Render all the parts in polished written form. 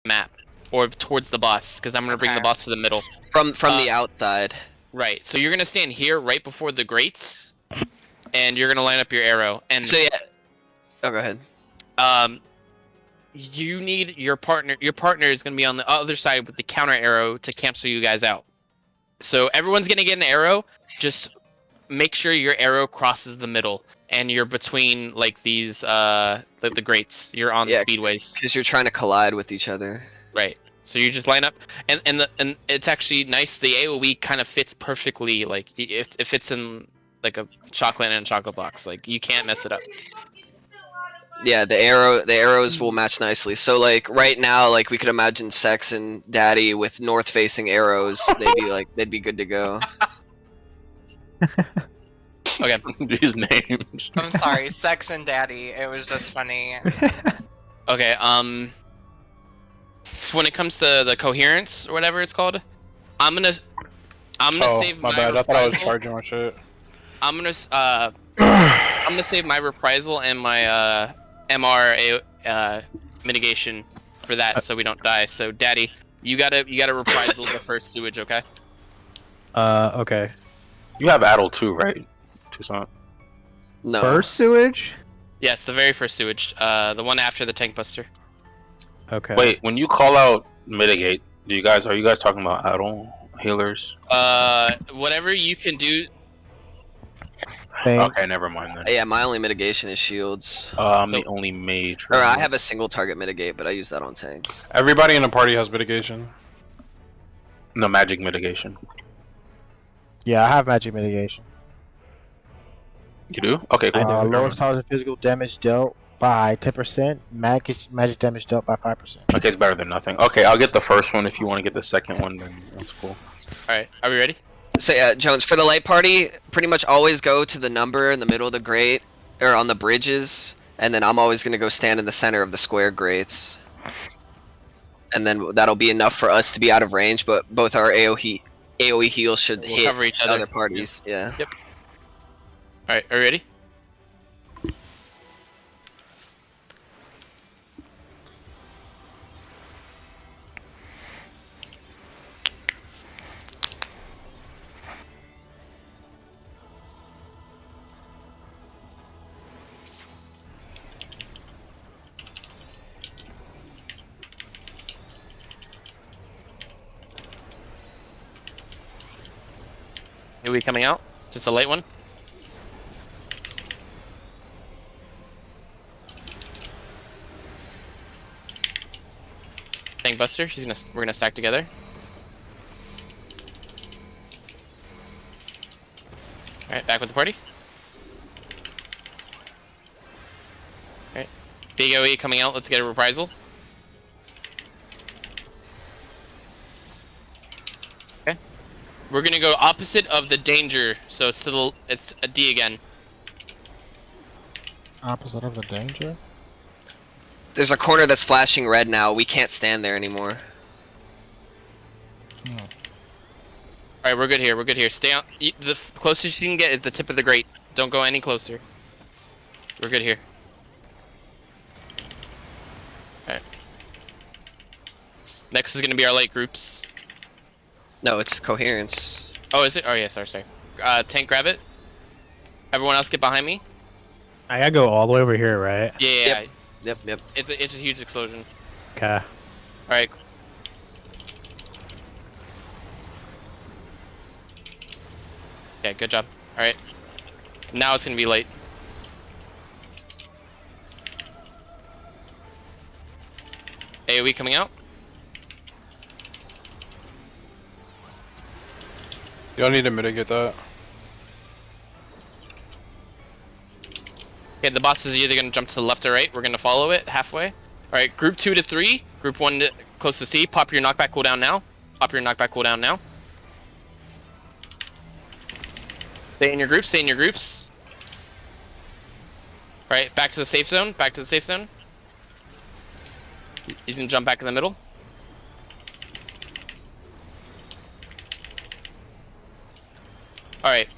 map or towards the boss, because I'm gonna bring the boss to the middle. From the outside. Right. So you're gonna stand here right before the grates, and you're gonna line up your arrow. And so yeah. Oh, go ahead. You need your partner. Your partner is gonna be on the other side with the counter arrow to cancel you guys out. So everyone's gonna get an arrow. Just make sure your arrow crosses the middle, and you're between like these the grates. You're on the speedways. Because you're trying to collide with each other. Right. So you just line up, and it's actually nice. The AOE kind of fits perfectly. Like it fits in like a chocolate and a chocolate box. Like you can't mess it up. Yeah, the arrows will match nicely. So like right now, like we could imagine Sex and Daddy with north-facing arrows. They'd be good to go. Okay. These names. I'm sorry, Sex and Daddy. It was just funny. Okay. When it comes to the coherence or whatever it's called, I'm gonna save my bad. I thought I was reprisal. charging my shit. I'm gonna save my reprisal and my MR mitigation for that, so we don't die. So, Daddy, you gotta reprisal the first sewage, okay? Okay. You have Addle too, right, Tucson? No. First sewage? Yes, the very first sewage. The one after the tank buster. Okay. Wait, when you call out mitigate, are you guys talking about Addle healers? Whatever you can do. Okay, never mind then. Yeah, my only mitigation is shields. I'm the only mage. Or I have a single target mitigate, but I use that on tanks. Everybody in the party has mitigation. No magic mitigation. Yeah, I have magic mitigation. You do? Okay, cool. Lowest tolerance of physical damage dealt by 10%. Magic damage dealt by 5%. Okay, it's better than nothing. Okay, I'll get the first one. If you want to get the second one, then that's cool. Alright, are we ready? So yeah, Jones, for the light party, pretty much always go to the number in the middle of the grate, or on the bridges, and then I'm always gonna go stand in the center of the square grates. And then that'll be enough for us to be out of range, but both our AoE heals should hit cover each other. other parties. Yeah. Yep. Alright, are you ready? Are we coming out? Just a late one? Tank Buster, we're gonna stack together. Alright, back with the party. Alright. Big OE coming out, let's get a reprisal. Okay. We're gonna go opposite of the danger, so it's a D again. Opposite of the danger? There's a corner that's flashing red now. We can't stand there anymore. Alright, we're good here, we're good here. Stay on. The closest you can get is the tip of the grate. Don't go any closer. We're good here. Alright. Next is gonna be our light groups. No, it's coherence. Oh, is it? Oh, yeah, sorry. Tank, grab it. Everyone else get behind me. I gotta go all the way over here, right? Yeah. Yep. It's a huge explosion. Okay. Alright. Yeah, good job. Alright. Now it's gonna be late. AoE coming out. Y'all need to mitigate that. Okay, the boss is either gonna jump to the left or right. We're gonna follow it halfway. Alright, group 2 to 3. Group 1 to close to C. Pop your knockback cooldown now. Stay in your groups, Alright, back to the safe zone. He's gonna jump back in the middle. Alright,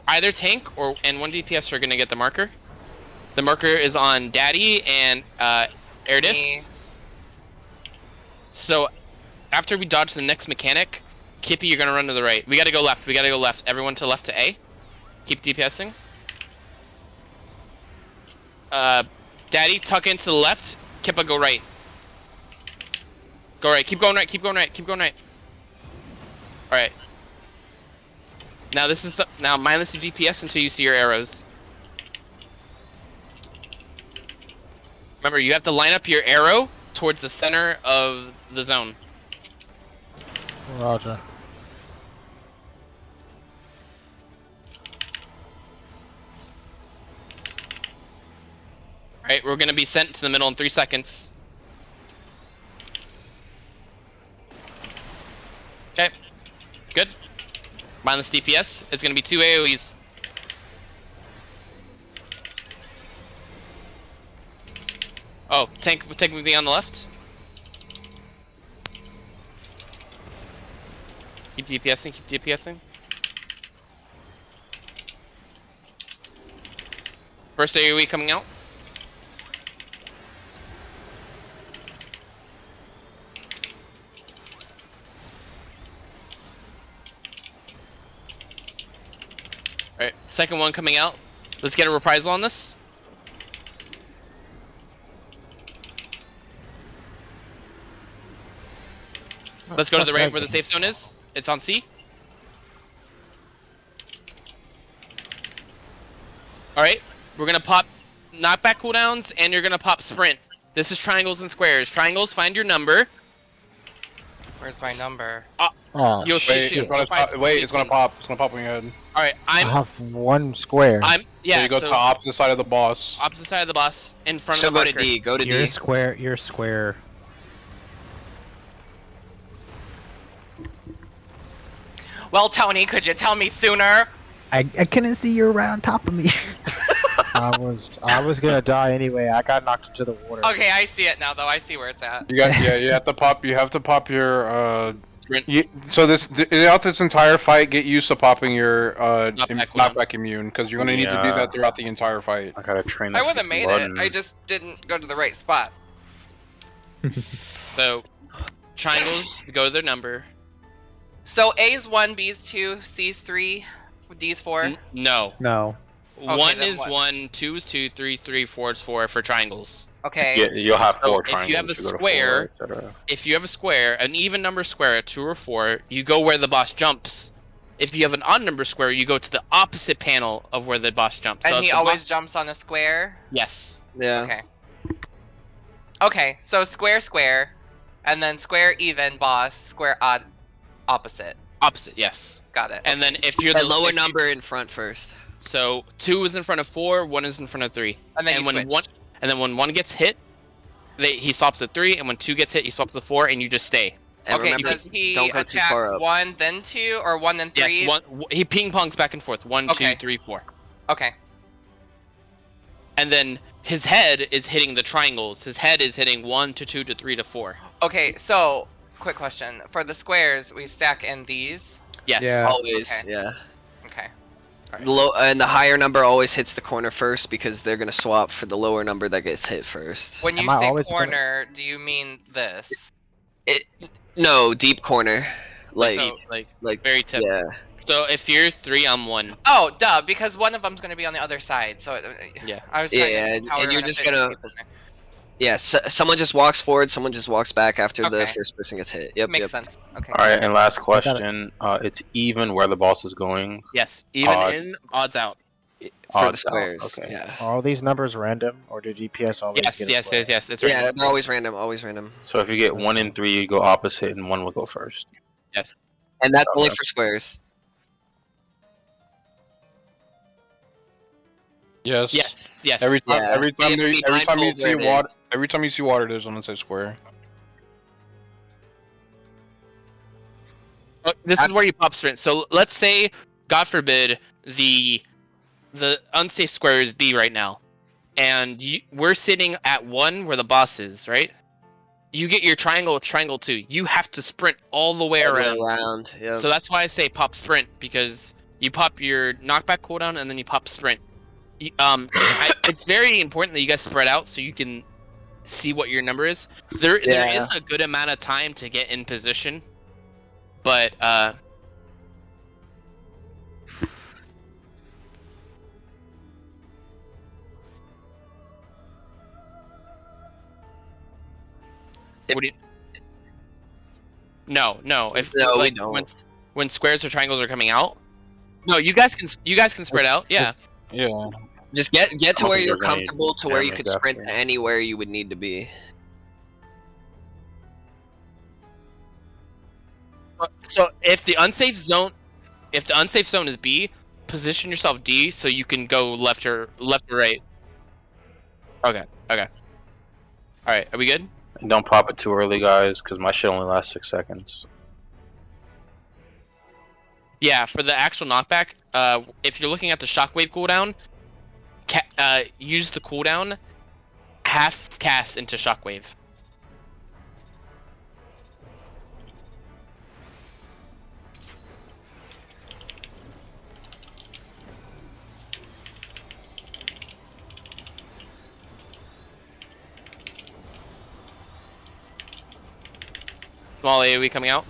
either tank and one DPS are gonna get the marker. The marker is on Daddy and Erdis. So, after we dodge the next mechanic, Kippy, you're gonna run to the right. We gotta go left. We gotta go left. Everyone to left to A. Keep DPSing. Daddy, tuck into the left. Kippa, go right. Go right. Keep going right. Keep going right. Keep going right. All right. Now this is now minus the DPS until you see your arrows. Remember, you have to line up your arrow towards the center of the zone. Roger. Alright, we're gonna be sent to the middle in 3 seconds. Okay. Good. Minus DPS. It's gonna be 2 AoEs. Oh, tank moving on the left. Keep DPSing, keep DPSing. First AoE coming out. Alright, second one coming out. Let's get a reprisal on this. Let's go to the right where the safe zone is. It's on C. Alright, we're gonna pop knockback cooldowns and you're gonna pop sprint. This is triangles and squares. Triangles, find your number. Where's my number? Oh, You'll see Wait, two. it's gonna pop. Wait, it's gonna pop. It's gonna pop on your head. Alright, I have one square. I'm So yeah, you go so to the opposite side of the boss. opposite side of the boss in front So of the go to marker. D. Go to You're D. square. You're square. Well, Tony, could you tell me sooner? I couldn't see you right on top of me. I was gonna die anyway. I got knocked into the water. Okay, I see it now, though. I see where it's at. You got You have to pop. You have to pop your Sprint. so throughout this entire fight, get used to popping your Knockback knockback immune because you're gonna need to do Yeah. that throughout the entire fight. I gotta train. I would have made it. I just didn't go to the right spot. So triangles, go to their number. So A's 1, B's 2, C's 3, D's 4. No. No. One then is what? 1, 2 is 2, 3, 4 is 4 for triangles. Okay. Yeah, you'll have So four if triangles. you have a go to square- four, etc. If you have a square, an even number square, a 2 or 4, you go where the boss jumps. If you have an odd number square, you go to the opposite panel of where the boss jumps. And So he if the always boss- jumps on a square? Yes. Yeah. Okay. Okay, so square, square, and then square, even, boss, square, odd, opposite. Opposite, yes. Got it. And then if you're The the lower if you- number in front first. so 2 is in front of 4, 1 is in front of 3. And then and you when switched. when 1 gets hit, he swaps to 3, and when 2 gets hit, he swaps to 4, and you just stay. And Okay, remember, does he don't go too attack far up. 1, then 2, or 1, then 3? Yes, he ping pongs back and forth. 1, Okay. 2, 3, 4. Okay. And then his head is hitting the triangles. His head is hitting 1 to 2 to 3 to 4. Okay, so, quick question. For the squares, we stack in these? Yes. Yeah. Always, Okay. yeah. Okay. The low and the higher number always hits the corner first because they're gonna swap for the lower number that gets hit first. When you Am I say always corner, do you mean this? No, deep corner. Like, So, like like, very typical. yeah. So if you're 3, I'm 1. Oh, duh, because one of them's going to be on the other side, so... Yeah. I was trying Yeah, to and how we were you're just fit gonna- people there. Yeah, someone just walks forward, someone just walks back after the Okay. first person gets hit. Yep, Makes yep. sense. Okay. All right, and last got it. question. It's even where the boss is going. Yes. Even Odd. in, odds out. For Odds out, the squares. okay. Yeah. Are all these numbers random, or do DPS always Yes, get yes, a yes, yes. It's Yeah, right. they're always random, always random. So if you get 1 and 3, you go opposite, and 1 will go first. Yes. And that's only Okay. for squares. Yes. Yes. Yes. Every time, Yeah. every You time, have to be every time mindful you of where see it water, every time you see water, there's one that says square. This is where you pop sprint. So let's say, God forbid, the unsafe square is B right now, and we're sitting at 1 where the boss is, right? You get your triangle 2. You have to sprint all the way All the around. way around. Yep. So that's why I say pop sprint, because you pop your knockback cooldown and then you pop sprint. It's very important that you guys spread out so you can see what your number is. There Yeah. is a good amount of time to get in position, but what do you? No. If No, we like don't. when squares or triangles are coming out, no, you guys can spread out. Yeah. Yeah. Just get to don't where think you're there's any comfortable to where you damage could sprint after. to anywhere you would need to be. So if the unsafe zone is B, position yourself D so you can go left or right. Okay. All right. Are we good? And don't pop it too early, guys, because my shit only lasts 6 seconds. Yeah. For the actual knockback, if you're looking at the shockwave cooldown, use the cooldown half cast into shockwave. Small AoE coming out.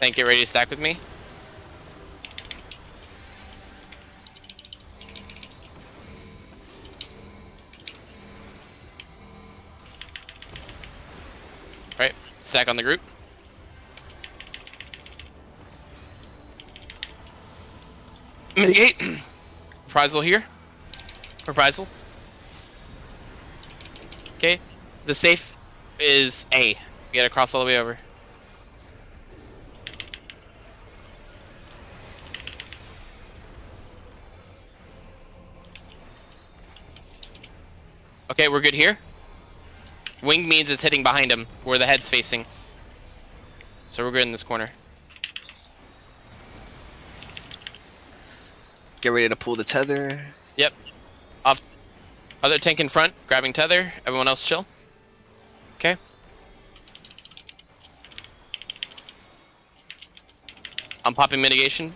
Tank, get ready to stack with me. Right, stack on the group. Mitigate. Reprisal here. Reprisal. Okay, the safe is A. You gotta cross all the way over. Okay, we're good here. Wing means it's hitting behind him, where the head's facing. So we're good in this corner. Get ready to pull the tether. Yep. Off. Other tank in front, grabbing tether. Everyone else chill. Okay. I'm popping mitigation.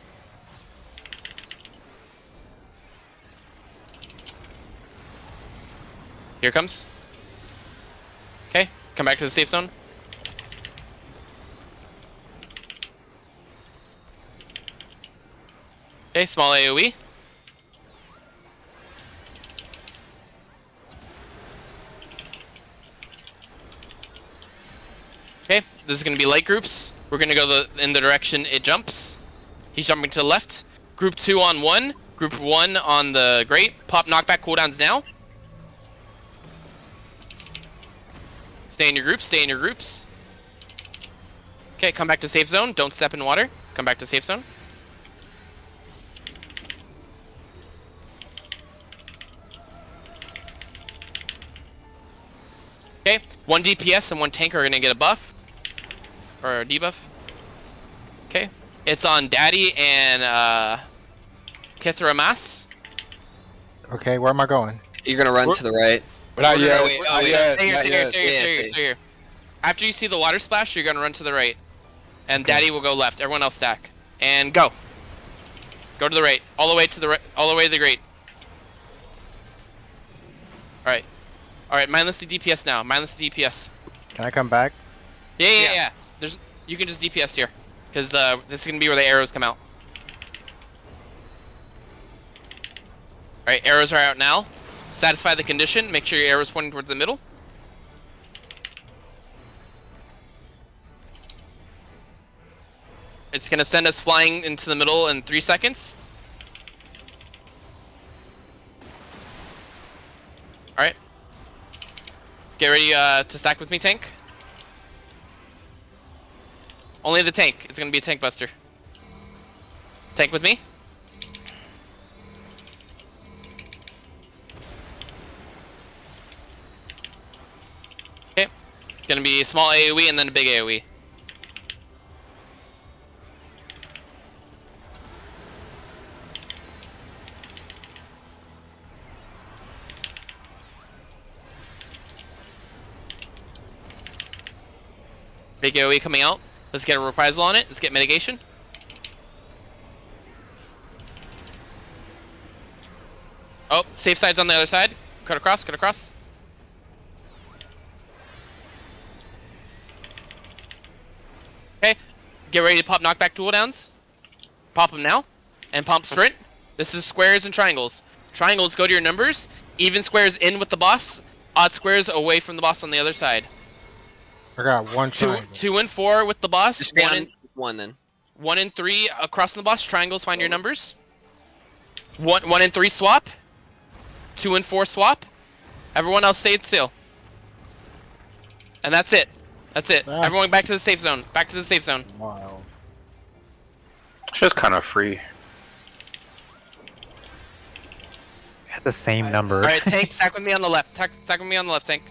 Here it comes. Okay, come back to the safe zone. Okay, small AoE. Okay, this is gonna be light groups. We're gonna go in the direction it jumps. He's jumping to the left. Group 2 on 1. Group 1 on the great. Pop knockback cooldowns now. Stay in your groups, stay in your groups. Okay, come back to safe zone. Don't step in water. Come back to safe zone. Okay, 1 DPS and 1 tank are gonna get a buff. Or a debuff. Okay. It's on Daddy and Kithra Mas. Okay, where am I going? You're gonna run to the right. Not yet. wait, Not wait, yet. Stay here, Not stay here, yet. stay here, Yeah, stay here, stay. stay here. After you see the water splash, you're gonna run to the right. And Daddy will go left. Everyone else stack. And go. Go to the right. All the way to the right. All the way to the great. Alright. Alright, mindless the DPS now. Mindless the DPS. Can I come back? Yeah. You can just DPS here. Because this is gonna be where the arrows come out. Alright, arrows are out now. Satisfy the condition. Make sure your arrow's pointing towards the middle. It's gonna send us flying into the middle in 3 seconds. Alright. Get ready to stack with me, tank. Only the tank. It's gonna be a tank buster. Tank with me. Okay. Gonna be a small AoE and then a big AoE. Big AoE coming out. Let's get a reprisal on it. Let's get mitigation. Oh, safe side's on the other side. cut across, cut across. Okay, get ready to pop knockback cooldowns. Pop them now, and pump sprint. This is squares and triangles. Triangles go to your numbers. Even squares in with the boss. Odd squares away from the boss on the other side. I got one Two, triangle. 2 and 4 with the boss. Just stay on one then. 1 and 3 across from the boss. Triangles find your numbers. 1 and 3 swap. 2 and 4 swap. Everyone else stayed still. And that's it. That's it. That's- Everyone back to the safe zone. Back to the safe zone. Wow. It's just kind of free. At the same number. All right, tank, stack with me on the left. Stack with me on the left, tank.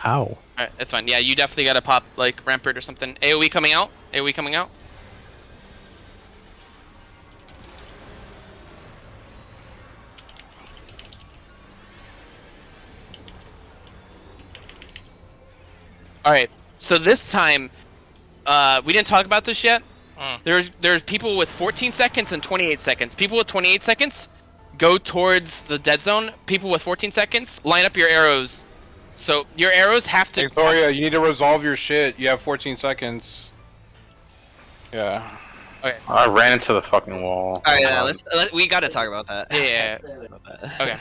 Ow. All right, that's fine. Yeah, you definitely gotta pop like rampart or something. AOE coming out. AOE coming out. All right. So this time, we didn't talk about this yet. There's people with 14 seconds and 28 seconds. People with 28 seconds go towards the dead zone. People with 14 seconds line up your arrows. So your arrows have to. Victoria, you need to resolve your shit. You have 14 seconds. Yeah. Okay. I ran into the fucking wall. All right, we gotta talk about that. Yeah. About that. Okay.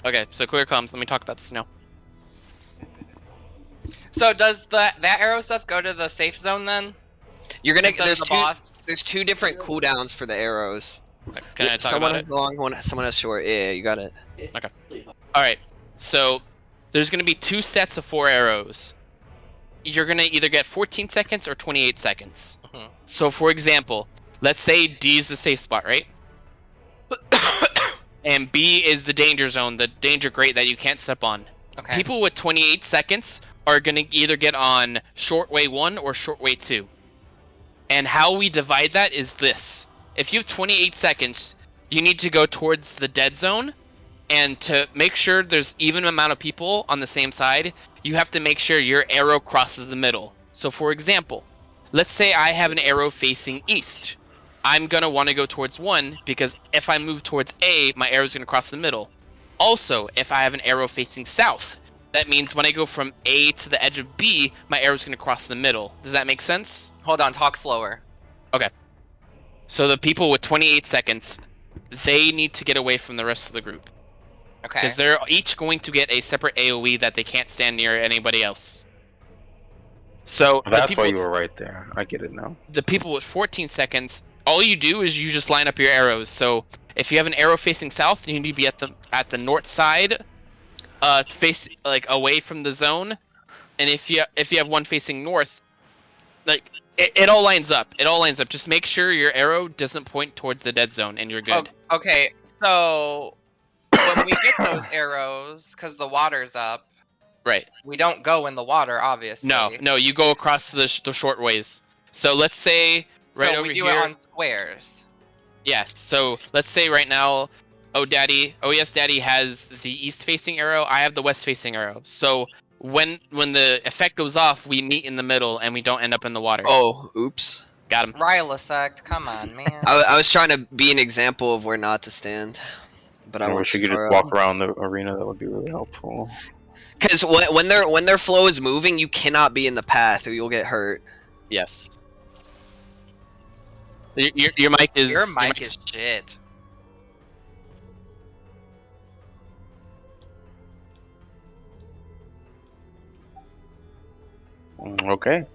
Okay. So clear comms. Let me talk about this now. So does that arrow stuff go to the safe zone then? You're gonna. Instead of There's the two. boss? There's two different cooldowns for the arrows. Can I talk Someone about has it? long one. Someone has short. Yeah, you got it. All right. So there's gonna be 2 sets of 4 arrows. You're gonna either get 14 seconds or 28 seconds. Mhm. So for example, let's say D is the safe spot, right? And B is the danger zone, the danger grate that you can't step on. Okay. People with 28 seconds are gonna either get on shortway 1 or shortway 2. And how we divide that is this. If you have 28 seconds, you need to go towards the dead zone, and to make sure there's even amount of people on the same side, you have to make sure your arrow crosses the middle. So for example, let's say I have an arrow facing east. I'm gonna want to go towards 1 because if I move towards A, my arrow's gonna cross the middle. Also, if I have an arrow facing south, that means when I go from A to the edge of B, my arrow's gonna cross the middle. Does that make sense? Hold on, talk slower. So the people with 28 seconds, they need to get away from the rest of the group. Okay. Because they're each going to get a separate AoE that they can't stand near anybody else. So the That's people, why you were right there. I get it now. the people with 14 seconds, all you do is you just line up your arrows. So if you have an arrow facing south, you need to be at the north side, face like away from the zone. And if you have one facing north, like it all lines up. It all lines up. Just make sure your arrow doesn't point towards the dead zone, and you're good. Okay, so when we get those arrows, because the water's up, Right. we don't go in the water, obviously. No, you go across the short ways. So let's say right so over we do here. it on squares. Yes. So let's say right now, oh yes, Daddy has the east-facing arrow. I have the west-facing arrow. So when the effect goes off, we meet in the middle and we don't end up in the water. Oh, oops. Got him. Rhylisect, come on, man. I was trying to be an example of where not to stand, but I I went wish you too could far just out. walk around the arena. That would be really helpful. Because when their flow is moving, you cannot be in the path or you'll get hurt. Yes. Your mic is Your mic is shit. Okay.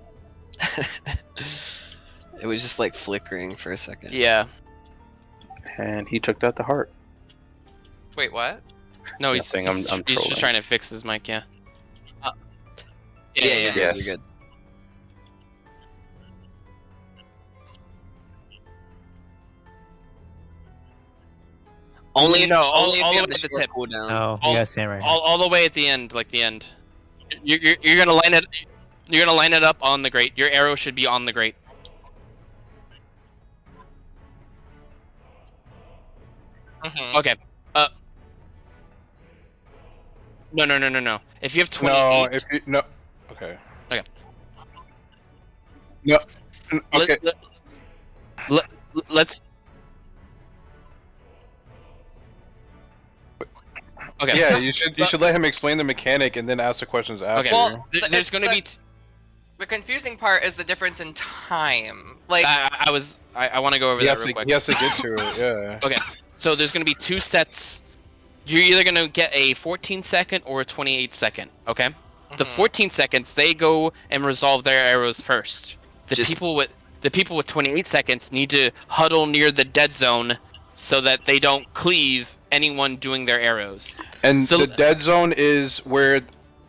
It was just like flickering for a second. Yeah. And he took that to heart. Wait, what? No, he's Nothing, I'm he's trolling. just trying to fix his mic. Yeah. Yeah, Yeah. you're good. Only if No, only if all you the have way the to the short tip. cooldown. No, All- you gotta stand right here. All the way at the end, like the end. You're gonna line it. You're gonna line it up on the grate. Your arrow should be on the grate. Mhm. Okay. No. If you have 28. No, if you no. Okay. Okay. No. Okay. let's. Okay. Yeah, you should let him explain the mechanic and then ask the questions after. Okay. Well, There's going to be. The confusing part is the difference in time. Like, I want to go over that real quick. He has to get to it. Yeah. Okay. So there's going to be 2 sets. You're either going to get a 14-second or a 28-second. Okay. The 14 seconds, they go and resolve their arrows first. The people with 28 seconds need to huddle near the dead zone so that they don't cleave anyone doing their arrows. And So- the dead zone is where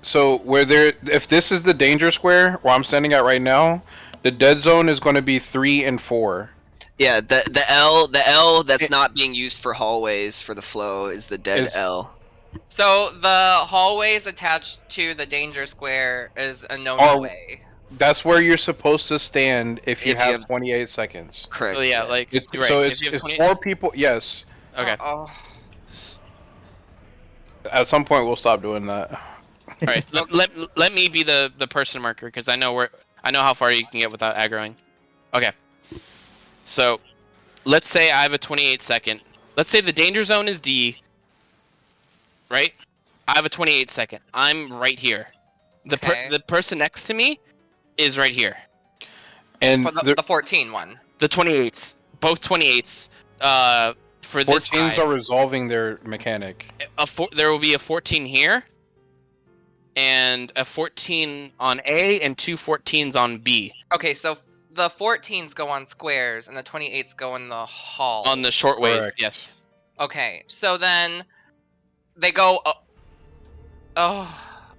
if this is the danger square where I'm standing at right now, the dead zone is going to be 3 and 4. Yeah, the L that's not being used for hallways for the flow is the dead L. so the hallways attached to the danger square is a no way. That's where you're supposed to stand if you If you have have- 28 seconds. Correct. So yeah, like It's, you're right. So If it's, you have it's 20 4 people. Yes. Okay. Oh. At some point, we'll stop doing that. All right. Let me be the person marker because I know how far you can get without aggroing. Okay. So, let's say I have a 28-second. Let's say the danger zone is D. Right? I have a 28-second. I'm right here. Okay. The person next to me is right here. And For the 14 one. The 28s, both 28s. For this 14s side, are resolving their mechanic. there will be a 14 here, and a 14 on A, and 2 14s on B. Okay, so the 14s go on squares and the 28s go in the hall. On the short ways, Correct. yes. Okay, so then they go.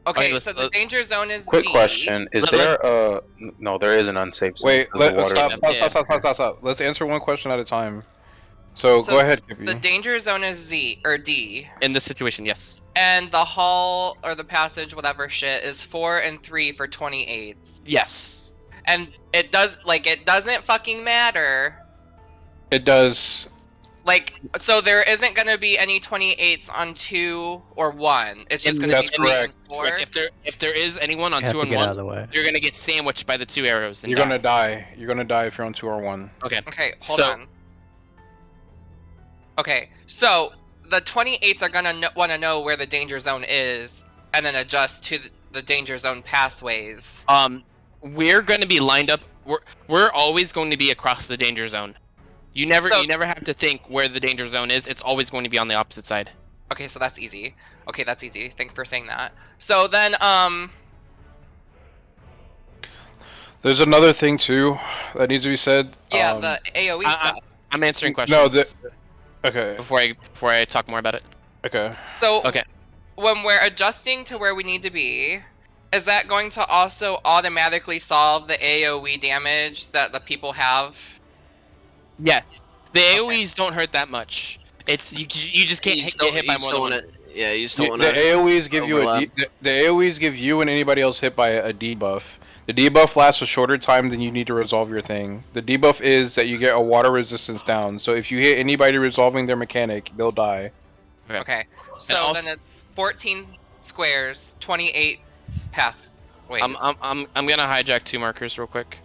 Okay, let's- so the danger zone is Quick D. question: Is Let- there no? There is an unsafe zone. Wait, because the water- stop. Let's answer one question at a time. So So go ahead, Kippy. The danger zone is Z or D, In this situation, yes. and the hall or the passage, whatever shit, is 4 and 3 for 28s. Yes. And it doesn't fucking matter. It does. Like, so there isn't gonna be any 28s on 2 or 1. It's just In- gonna be that's 3 and correct. 4. Like if there is anyone on You have 2 to and get 1, out of the way. you're gonna get sandwiched by the 2 arrows. And You're gonna die. You're gonna die if you're on 2 or 1. Okay. Okay, hold So- on. Okay, so the 28s are gonna want to know where the danger zone is, and then adjust to the danger zone pathways. We're gonna be lined up. We're always going to be across the danger zone. You never have to think where the danger zone is. It's always going to be on the opposite side. Okay, so that's easy. Okay, that's easy. Thanks for saying that. So then, There's another thing too that needs to be said. yeah, the AOE stuff. I'm answering questions. No, okay. before I talk more about it. Okay. So Okay. when we're adjusting to where we need to be, is that going to also automatically solve the AOE damage that the people have? Yeah, the AOE's don't hurt that much. It's you just can't get hit by more than one. Yeah, you just don't want The to. AOE's give you the AOE's give you and anybody else hit by a debuff. The debuff lasts a shorter time than you need to resolve your thing. The debuff is that you get a water resistance down. So if you hit anybody resolving their mechanic, they'll die. Okay, so also- then it's 14 squares, 28 pathways. I'm gonna hijack 2 markers real quick.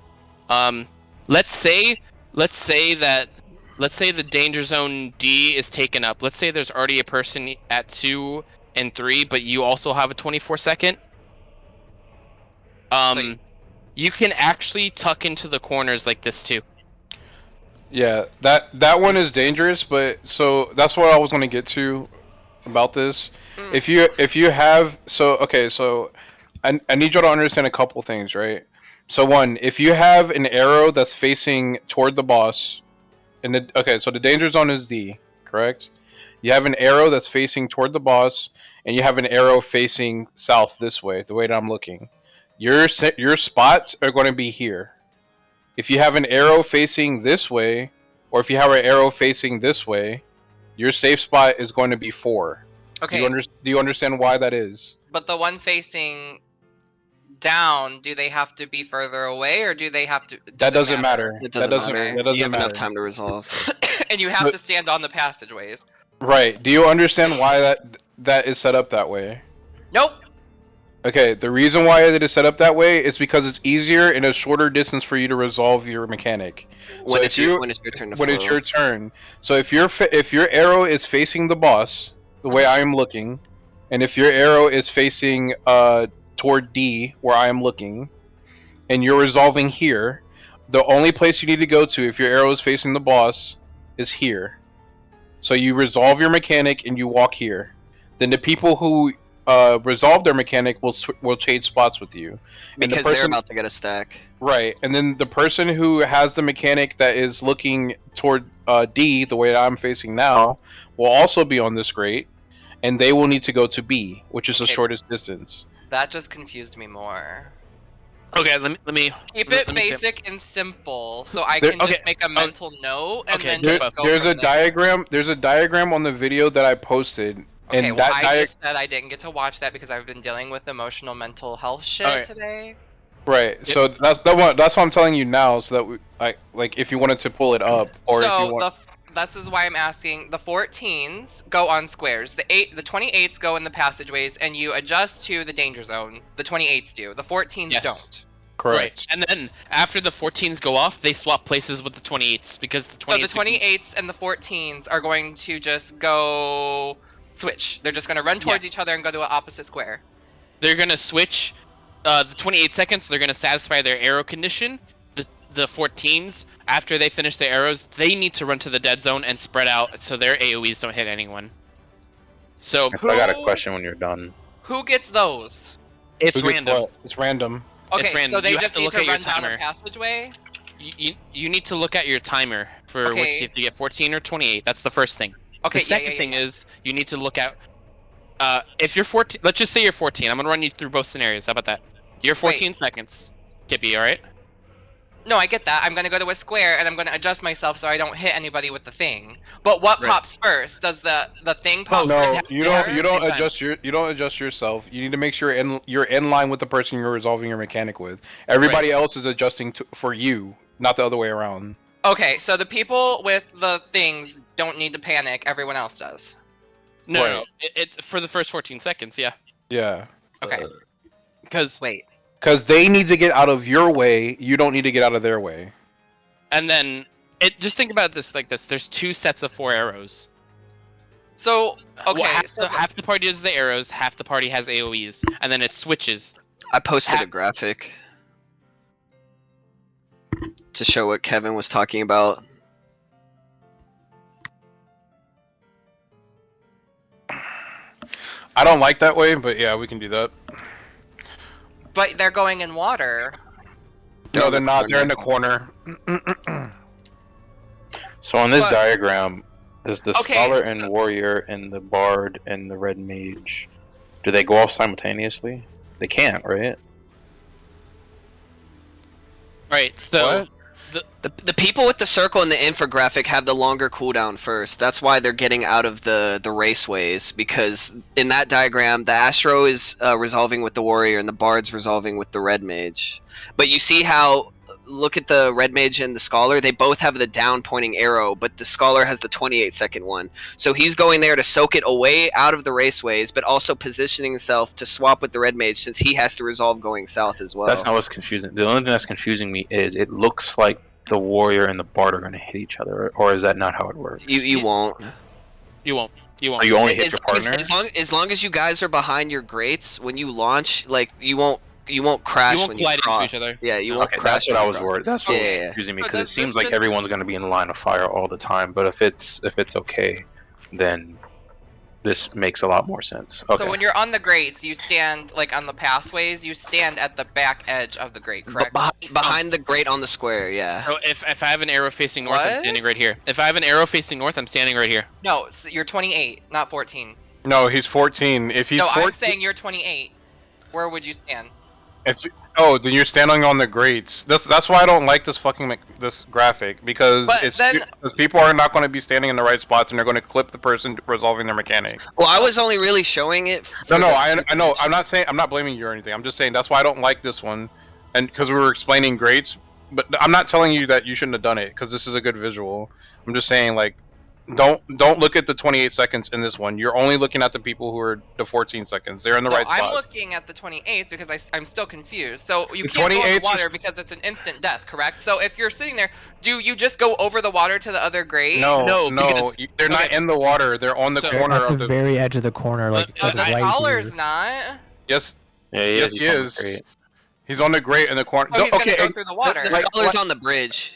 Let's say the danger zone D is taken up. Let's say there's already a person at 2 and 3, but you also have a 24-second. You can actually tuck into the corners like this too. Yeah, that one is dangerous, but so that's what I was going to get to about this. If you have so I need you to understand a couple things, right? So one, if you have an arrow that's facing toward the boss, so the danger zone is D, correct? You have an arrow that's facing toward the boss, and you have an arrow facing south this way, the way that I'm looking. Your spots are going to be here. If you have an arrow facing this way, or if you have an arrow facing this way, your safe spot is going to be 4. Okay, Do you understand why that is? but the one facing down, do they have to be further away, or do they have to? That doesn't matter. It doesn't matter. That doesn't You have matter. enough time to resolve. And you have But- to stand on the passageways. Right. Do you understand why that is set up that way? Nope. Okay, the reason why it is set up that way is because it's easier in a shorter distance for you to resolve your mechanic. When So it's if you when it's your turn to when flow. it's your turn, so if your arrow is facing the boss, the way I am looking, and if your arrow is facing toward D where I am looking, and you're resolving here, the only place you need to go to if your arrow is facing the boss is here. So you resolve your mechanic and you walk here. Then the people who resolve their mechanic will trade spots with you. And Because they're about to get a stack. right, and then the person who has the mechanic that is looking toward D, the way I'm facing now, will also be on this grate, and they will need to go to B, which is the Okay. shortest distance. That just confused me more. Okay, let me Keep let it me see. basic and simple, so I There- can just okay, make a mental note and okay, then there- just go There's from a there. diagram. There's a diagram on the video that I posted, Okay, and well, that I just said I didn't get to watch that because I've been dealing with emotional mental health shit Alright. today. right. So that's what I'm telling you now, so that we like if you wanted to pull it up, or if you So want. this is why I'm asking. The 14s go on squares. The 28s go in the passageways, and you adjust to the danger zone. The 28s do. The 14s Yes. don't. Correct. Right, and then after the 14s go off, they swap places with the 28s because the 28s. So the 28s and the 14s are going to just go switch. They're just going to run towards each other and go to an opposite square. They're gonna switch. The 28 seconds, they're gonna satisfy their arrow condition. The 14s, after they finish their arrows, they need to run to the dead zone and spread out so their AOE's don't hit anyone. So I got a question when you're done. Who gets those? it's Who gets random. what? It's random. Okay, random. so they You have just to need look to at your run down a timer. passageway? You need to look at your timer for Okay. which if you get 14 or 28. That's the first thing. Okay, The second thing is you need to look at if you're 14. Let's just say you're 14. I'm gonna run you through both scenarios. How about that? You're 14 seconds. Kippy, all right? No, I get that. I'm gonna go to a square and I'm gonna adjust myself so I don't hit anybody with the thing. But what Right. pops first? Does the thing pop No, first? you don't. You don't Same time. adjust yourself. You need to make sure you're in line with the person you're resolving your mechanic with. Everybody else is adjusting for you, not the other way around. Okay, so the people with the things don't need to panic. Everyone else does. No, Right. no. It's for the first 14 seconds. Yeah. Yeah, Okay. Because Wait. because they need to get out of your way. You don't need to get out of their way. and then just think about this like this. There's 2 sets of 4 arrows. So okay, Half the party does the arrows, half the party has AOE's, and then it switches. I posted a graphic to show what Kevin was talking about. I don't like that way, but yeah, we can do that. but they're going in water. No, on they're the not. They're in the corner. corner. So on this But- diagram, does the Okay, scholar so- and warrior and the bard and the red mage, do they go off simultaneously? They can't, right? Right. So The people with the circle and the infographic have the longer cooldown first. That's why they're getting out of the raceways, because in that diagram, the Astro is resolving with the warrior and the Bard's resolving with the red mage. But you see how, look at the red mage and the scholar, they both have the down pointing arrow, but the scholar has the 28-second one. So he's going there to soak it away out of the raceways, but also positioning himself to swap with the red mage since he has to resolve going south as well. That's not what's confusing. The only thing that's confusing me is it looks like the warrior and the bard are going to hit each other, or is that not how it works? You won't. you won't. You won't. So you only hit your partner? As long as you guys are behind your grates when you launch, like you won't crash You won't when collide you into cross. each other. Yeah, you won't Okay, crash. that's what when I you was cross. worried. That's what Yeah, was yeah. confusing me So because does it seems this like just- everyone's going to be in line of fire all the time. But if it's okay, then this makes a lot more sense. Okay. So when you're on the grates, you stand like on the pathways. You stand at the back edge of the grate, correct? Behind the grate on the square, yeah. So if I have an arrow facing north, I'm What? standing right here. If I have an arrow facing north, I'm standing right here. No, you're 28, not 14. No, he's 14. If he's No, 14, I'm saying you're 28. Where would you stand? then you're standing on the grates. That's why I don't like this this graphic, because But then- because people are not going to be standing in the right spots and they're going to clip the person resolving their mechanic. Well, I was only really showing it. No, for no, the- I know. I'm not blaming you or anything. I'm just saying that's why I don't like this one, and because we were explaining grates. But I'm not telling you that you shouldn't have done it, because this is a good visual. I'm just saying, like, don't look at the 28 seconds in this one. You're only looking at the people who are the 14 seconds. They're in the No, right spot. I'm looking at the 28th because I'm still confused. So you The can't go in the 28th water because it's an instant death, correct? So if you're sitting there, do you just go over the water to the other grate? No, because- they're not in the water. They're on the So- corner At of the the. very edge of the corner, like But The right scholar's here. not. Yes, Yeah, yes, he is. He's on the grate in the corner. Oh, he's Okay, gonna go through the water. The scholar's on the bridge.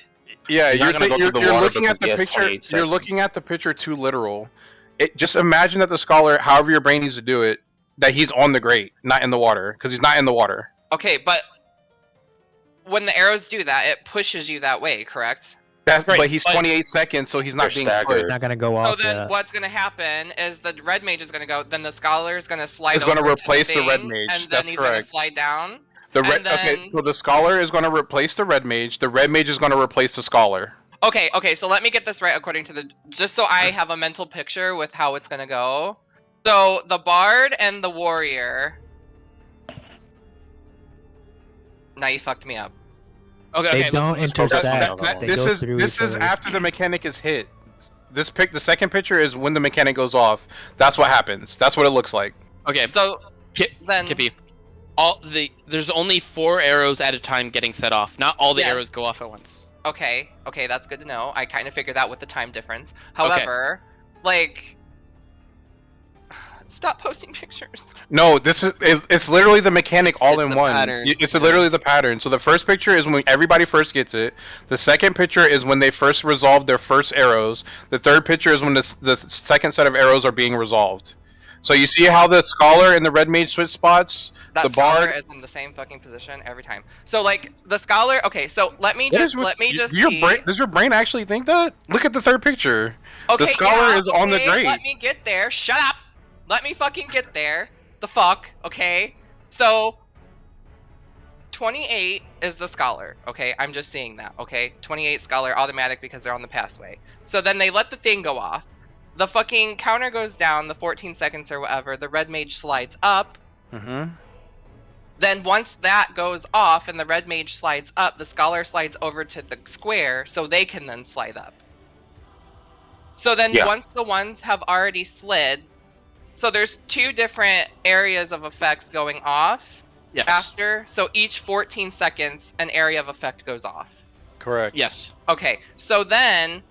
yeah, He's not you're, gonna go you're, through the you're water looking at because he the has picture. 28 You're seconds. looking at the picture too literal. Just imagine that the scholar, however your brain needs to do it, that he's on the grate, not in the water, because he's not in the water. Okay, but when the arrows do that, it pushes you that way, correct? That's Right, but he's but- 28 seconds, so he's not They're being staggered. pushed. Not gonna go So off then yet. what's gonna happen is the red mage is gonna go, then the scholar is gonna slide Is gonna over replace to the red thing, mage, and then that's he's gonna correct. slide down. The And red. Okay, then- so the scholar is going to replace the red mage. The red mage is going to replace the scholar. Okay, so let me get this right according to the, just so I have a mental picture with how it's gonna go. So the bard and the warrior. Now you fucked me up. Okay, They okay, don't let's go. intersect. They This go is through this each is other. after the mechanic is hit. The second picture is when the mechanic goes off. That's what happens. That's what it looks like. Okay, So then Kippy. There's only 4 arrows at a time getting set off. Not all the Yes. arrows go off at once. okay, that's good to know. I kind of figured that with the time difference. However, like, stop posting pictures. No, it's literally the mechanic all It's in the one. pattern. It's literally the pattern. So the first picture is when everybody first gets it. The second picture is when they first resolve their first arrows. The third picture is when the second set of arrows are being resolved. So you see how the scholar and the red mage switch spots? That The scholar bard- is in the same fucking position every time. So like the scholar. Okay, so let me What just is with- your see. brain, does your brain actually think that? Look at the third picture. Okay, scholar yeah, is on the okay, grate. Let me get there. Shut up. Let me fucking get there. The fuck. Okay. So 28 is the scholar. Okay, I'm just seeing that. Okay, 28 scholar automatic because they're on the pathway. So then they let the thing go off. The fucking counter goes down. The 14 seconds or whatever. The red mage slides up. Mm-hmm. Then once that goes off and the red mage slides up, the scholar slides over to the square so they can then slide up. So then Yeah. once the ones have already slid, so there's 2 different areas of effects going off Yes. after. So each 14 seconds, an area of effect goes off. Correct. Yes. Okay, so then...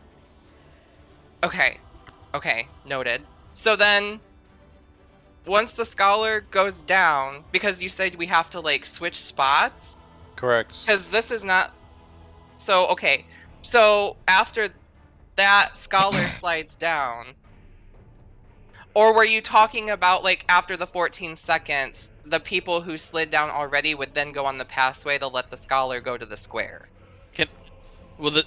Okay, noted. So then... Once the scholar goes down, because you said we have to like switch spots, Correct. because this is not. So okay, so after that scholar slides down, or were you talking about like after the 14 seconds, the people who slid down already would then go on the pathway to let the scholar go to the square? Will this?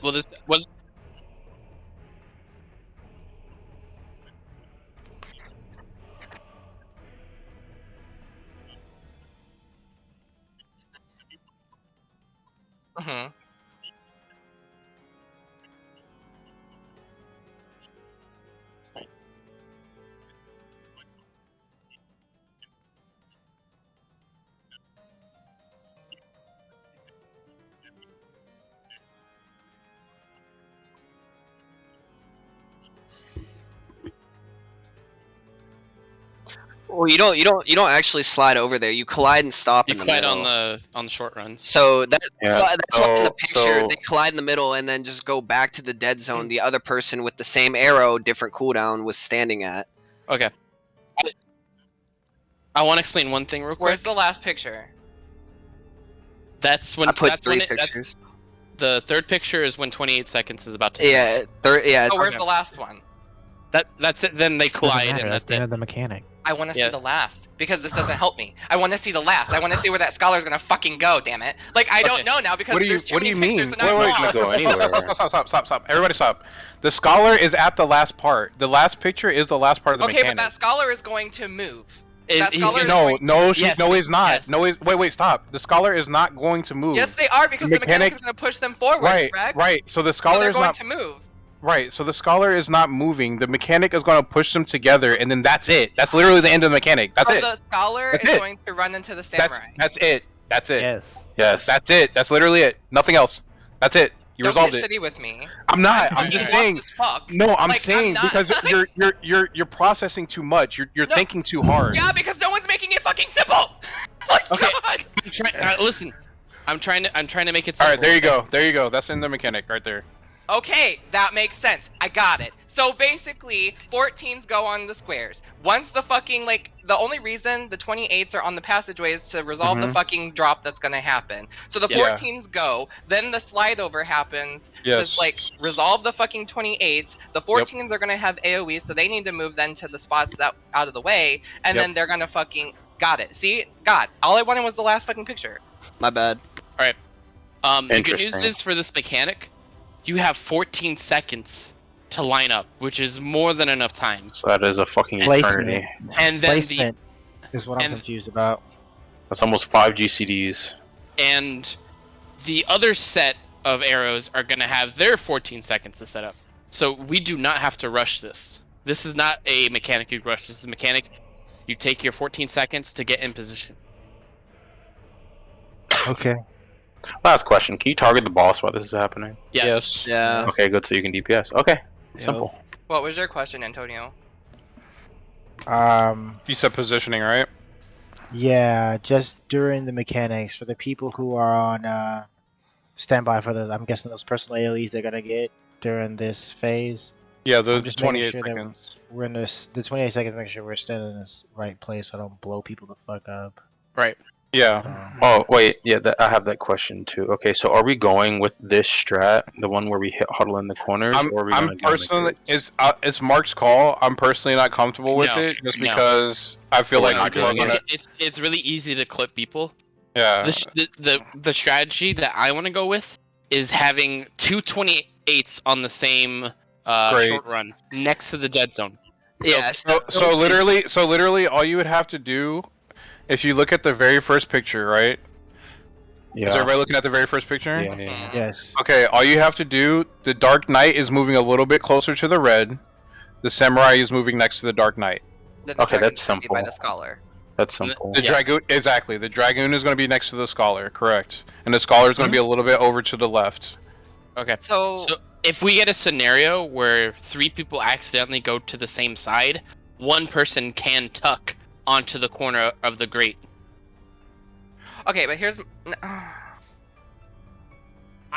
Mm-hmm. Well, you don't actually slide over there. You collide and stop You in the collide middle. on the short runs. So Yeah, that's why in the so- picture so- they collide in the middle and then just go back to the dead zone. The other person with the same arrow, different cooldown, was standing at. Okay. I want to explain one thing real quick. Where's the last picture? That's when I put that's 3 when pictures. the third picture is when 28 seconds is about to. Yeah, yeah. Oh, where's Okay. the last one? That's it. Then they Doesn't collide, matter, and that's that's the end it. of the mechanic. I want to Yeah. see the last because this doesn't help me. I want to see the last. I want to see where that scholar's gonna fucking go. Damn it! Like I Okay. don't know now because What do you there's too What do many you mean? pictures and I'm wait, lost. go anywhere. Stop! Everybody stop! The scholar is at the last part. The last picture is the last part of the Okay, mechanic. but that scholar is going to move. Is- that he's scholar is gonna- going- No, he's not. yes. No, wait, stop. The scholar is not going to move. Yes, they are because the mechanic is going to push them forward. Right, correct? right. So the So scholar they're is going not to move. right. So the scholar is not moving. The mechanic is going to push them together, and then that's it. That's literally the end of the mechanic. That's So it. the scholar That's is it. going to run into the That's samurai. that's it. That's it. Yes. Yes. That's it. That's literally it. Nothing else. That's it. You Don't resolved get it. shitty with me. I'm not. I'm fucking just lost saying. as fuck. No, I'm Like, saying not- because you're processing too much. You're No. thinking too hard. Yeah, because no one's making it fucking simple. Like, Okay. God. I'm trying. Listen, I'm trying to make it All simple. right, there you go. There you go. That's in the mechanic right there. Okay, that makes sense. I got it. So basically, 14s go on the squares. Once the fucking, like, the only reason the 28s are on the passageway is to resolve the Mhm. fucking drop that's gonna happen. So the Yeah. 14s go, then the slide over happens Yes. to, like, resolve the fucking 28s. The 14s are gonna have AoE, so they need to move then to the spots that out of the way, and Yep. then they're gonna fucking... Got it. See? God. All I wanted was the last fucking picture. My bad. The good news Interesting. is for this mechanic, you have 14 seconds to line up, which is more than enough time. So that is a fucking Placement. eternity. And then Placement is what I'm and- confused about. That's almost 5 GCDs. the other set of arrows are going to have their 14 seconds to set up. So we do not have to rush this. This is not a mechanic you rush. This is a mechanic you take your 14 seconds to get in position. Okay. Last question. Can you target the boss while this is happening? Yes. Yeah. Okay, good. So you can DPS. Okay. Yep. Simple. What was your question, Antonio? You said positioning, right? Yeah, just during the mechanics for the people who are on standby for the, I'm guessing those personal AoEs they're gonna get during this phase. Yeah, the I'm just making 28 sure that seconds. we're in this the 28 seconds. Make sure we're standing in this right place so I don't blow people the fuck up. Right. Yeah. Oh wait, yeah, I have that question too. Okay, so are we going with this strat, the one where we hit huddle in the corners, or are we I'm gonna go in the personally, grid? it's Mark's call. I'm personally not comfortable with No, it, just no. because I feel We're like not people are doing gonna. It's really easy to clip people. Yeah. The strategy that I want to go with is having two 28s on the same Great. short run next to the dead zone. Yeah. So literally, all you would have to do, if you look at the very first picture, right? Yeah. Is everybody looking at the very first picture? Yeah, yeah. Yes. Okay, all you have to do, the Dark Knight is moving a little bit closer to the red. The Samurai is moving next to the Dark Knight. Then the Okay, dragon's that's gonna be by simple. the scholar. That's simple. The Yeah. Dragoon, exactly. The Dragoon is going to be next to the Scholar, correct. And the Scholar is going to be a little bit over to the left. Okay. So So if we get a scenario where 3 people accidentally go to the same side, one person can tuck onto the corner of the grate. okay, but here's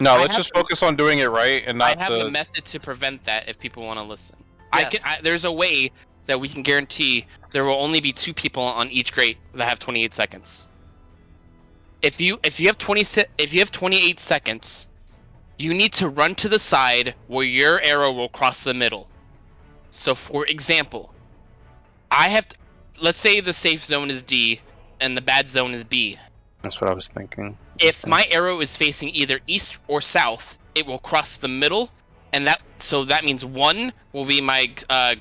No, I let's have just focus on doing it right and I not have the... a method to prevent that if people want to listen. Yes. There's a way that we can guarantee there will only be 2 people on each grate that have 28 seconds. If you have 28 seconds, you need to run to the side where your arrow will cross the middle. So for example, let's say the safe zone is D and the bad zone is B. That's what I was thinking. If my arrow is facing either east or south, it will cross the middle, and that means 1 will be my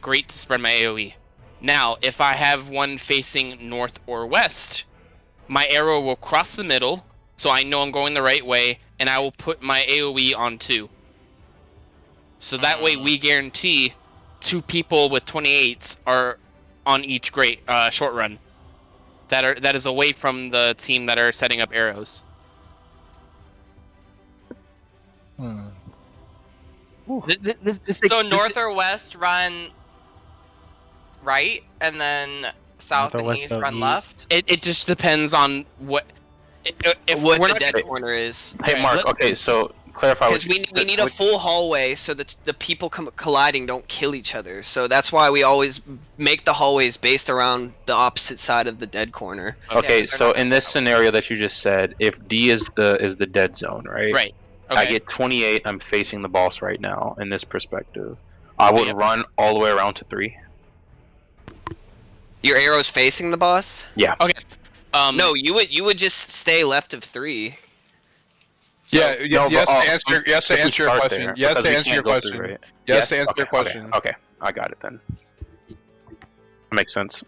grate to spread my AoE. Now, if I have one facing north or west, my arrow will cross the middle, so I know I'm going the right way, and I will put my AoE on 2. So that way we guarantee 2 people with 28s are on each grate short run. That is away from the team that are setting up arrows. so north or west run right, and then south North or and west east or run east. left. It just depends on what. If what we're the not, dead corner is. Hey, Okay, Mark. let- Okay, so clarify. Because we need a full hallway so that the people colliding don't kill each other. So that's why we always make the hallways based around the opposite side of the dead corner. Okay, Yeah, 'cause they're so not in this scenario that you just said, if D is the dead zone, right? right. I Okay. get 28. I'm facing the boss right now. In this perspective, I would Yep. run all the way around to 3. Your arrow's facing the boss? Okay. No, you would just stay left of 3. Yeah, No, yes, but, to answer, yes, to if we answer your start question. there, Yes, because to we answer your can't go through, question. right? Yes, to answer your Okay, question. Okay, I got it then. Makes sense.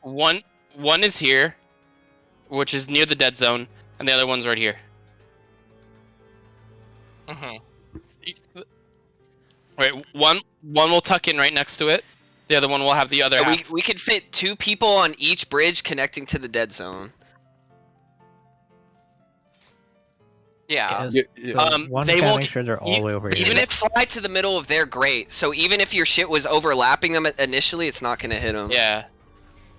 One is here, which is near the dead zone, and the other one's right here. Mhm. Right. One will tuck in right next to it, The other one will have the other So half. we could fit 2 people on each bridge connecting to the dead zone. Yeah. Yes, Yeah, the one they gotta won't- make sure they're all the way over But here. even if fly to the middle of their grate, so even if your shit was overlapping them initially, it's not gonna hit them. Yeah.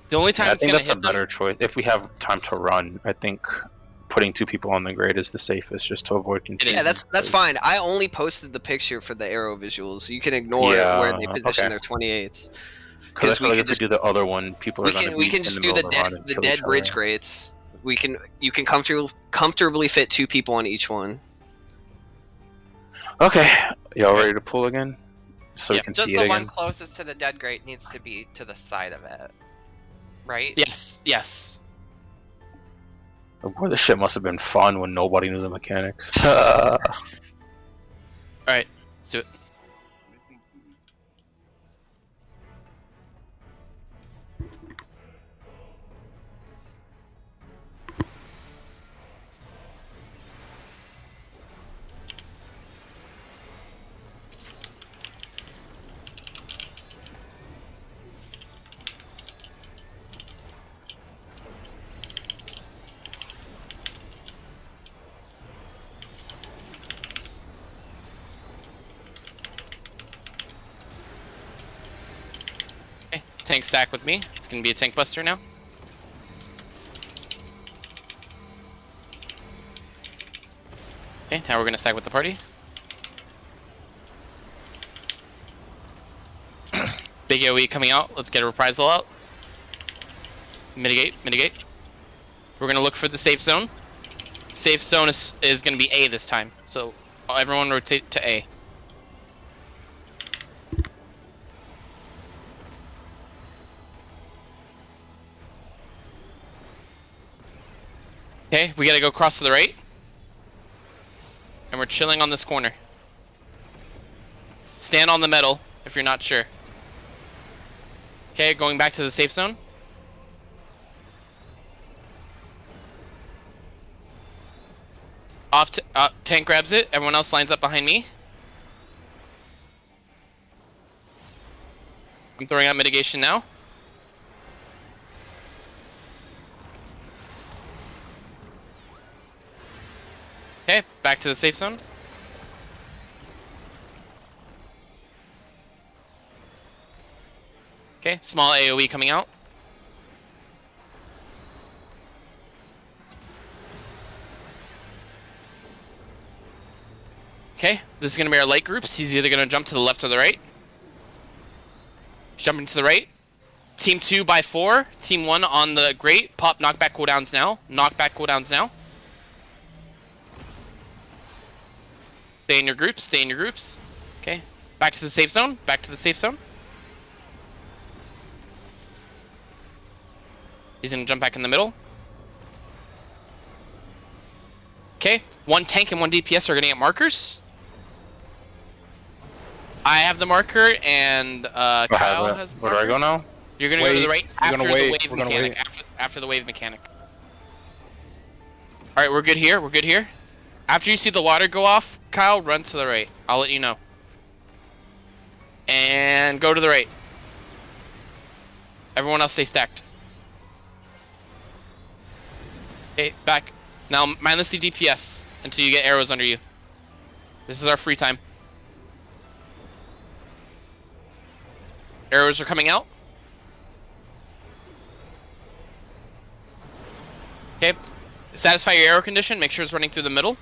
The only time I it's think gonna that's a hit them. better choice. If we have time to run, I think putting 2 people on the grade is the safest, just to avoid confusion. Yeah, that's fine. I only posted the picture for the arrow visuals. You can ignore where they position okay. their 28s. Because I feel we like could if we do the other one, people are going to be We can in just the do middle the of the run dead and the kill dead each bridge other. grates. You can comfortably fit 2 people on each one. Okay, y'all ready to pull again? So Yep. we can Just see the it one again? closest to the dead grate needs to be to the side of it. Right? Yes. Yes. Oh, boy, this shit must have been fun when nobody knew the mechanics. All right. Let's do it. Okay. Tank stack with me. It's gonna be a tank buster now. Okay. Now we're gonna stack with the party. Big AoE coming out. Let's get a reprisal out. Mitigate. Mitigate. We're gonna look for the safe zone. Safe zone is gonna be A this time. So everyone rotate to A. Okay, we gotta go across to the right. And we're chilling on this corner. Stand on the metal if you're not sure. Okay, going back to the safe zone. Tank grabs it. Everyone else lines up behind me. I'm throwing out mitigation now. Okay, back to the safe zone. Okay, small AoE coming out. Okay, this is gonna be our light groups. He's either gonna jump to the left or the right. He's jumping to the right. Team 2 by 4. Team 1 on the grate. Pop knockback cooldowns now. Knockback cooldowns now. Stay in your groups. Stay in your groups. Okay, back to the safe zone. Back to the safe zone. He's gonna jump back in the middle. Okay, 1 tank and 1 DPS are gonna get markers. I have the marker, and Kyle has the Where marker. do I go now? You're gonna go to the right You're after gonna the wait. wave We're gonna mechanic. wait. After the wave mechanic. All right, we're good here. We're good here. After you see the water go off, Kyle, run to the right. I'll let you know. And go to the right. Everyone else stay stacked. Okay, back. Now mindlessly DPS until you get arrows under you. This is our free time. Arrows are coming out. Okay. Satisfy your arrow condition. Make sure it's running through the middle.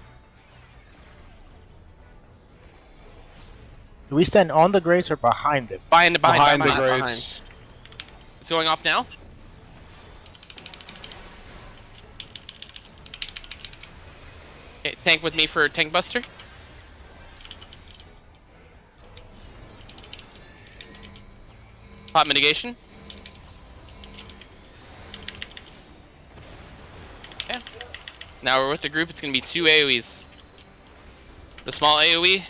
Do we stand on the grace or behind it? Behind the Behind the behind. grades. It's going off now. Okay, tank with me for tank buster. Pop mitigation. Okay. Now we're with the group. It's gonna be 2 AoEs. The small AoE.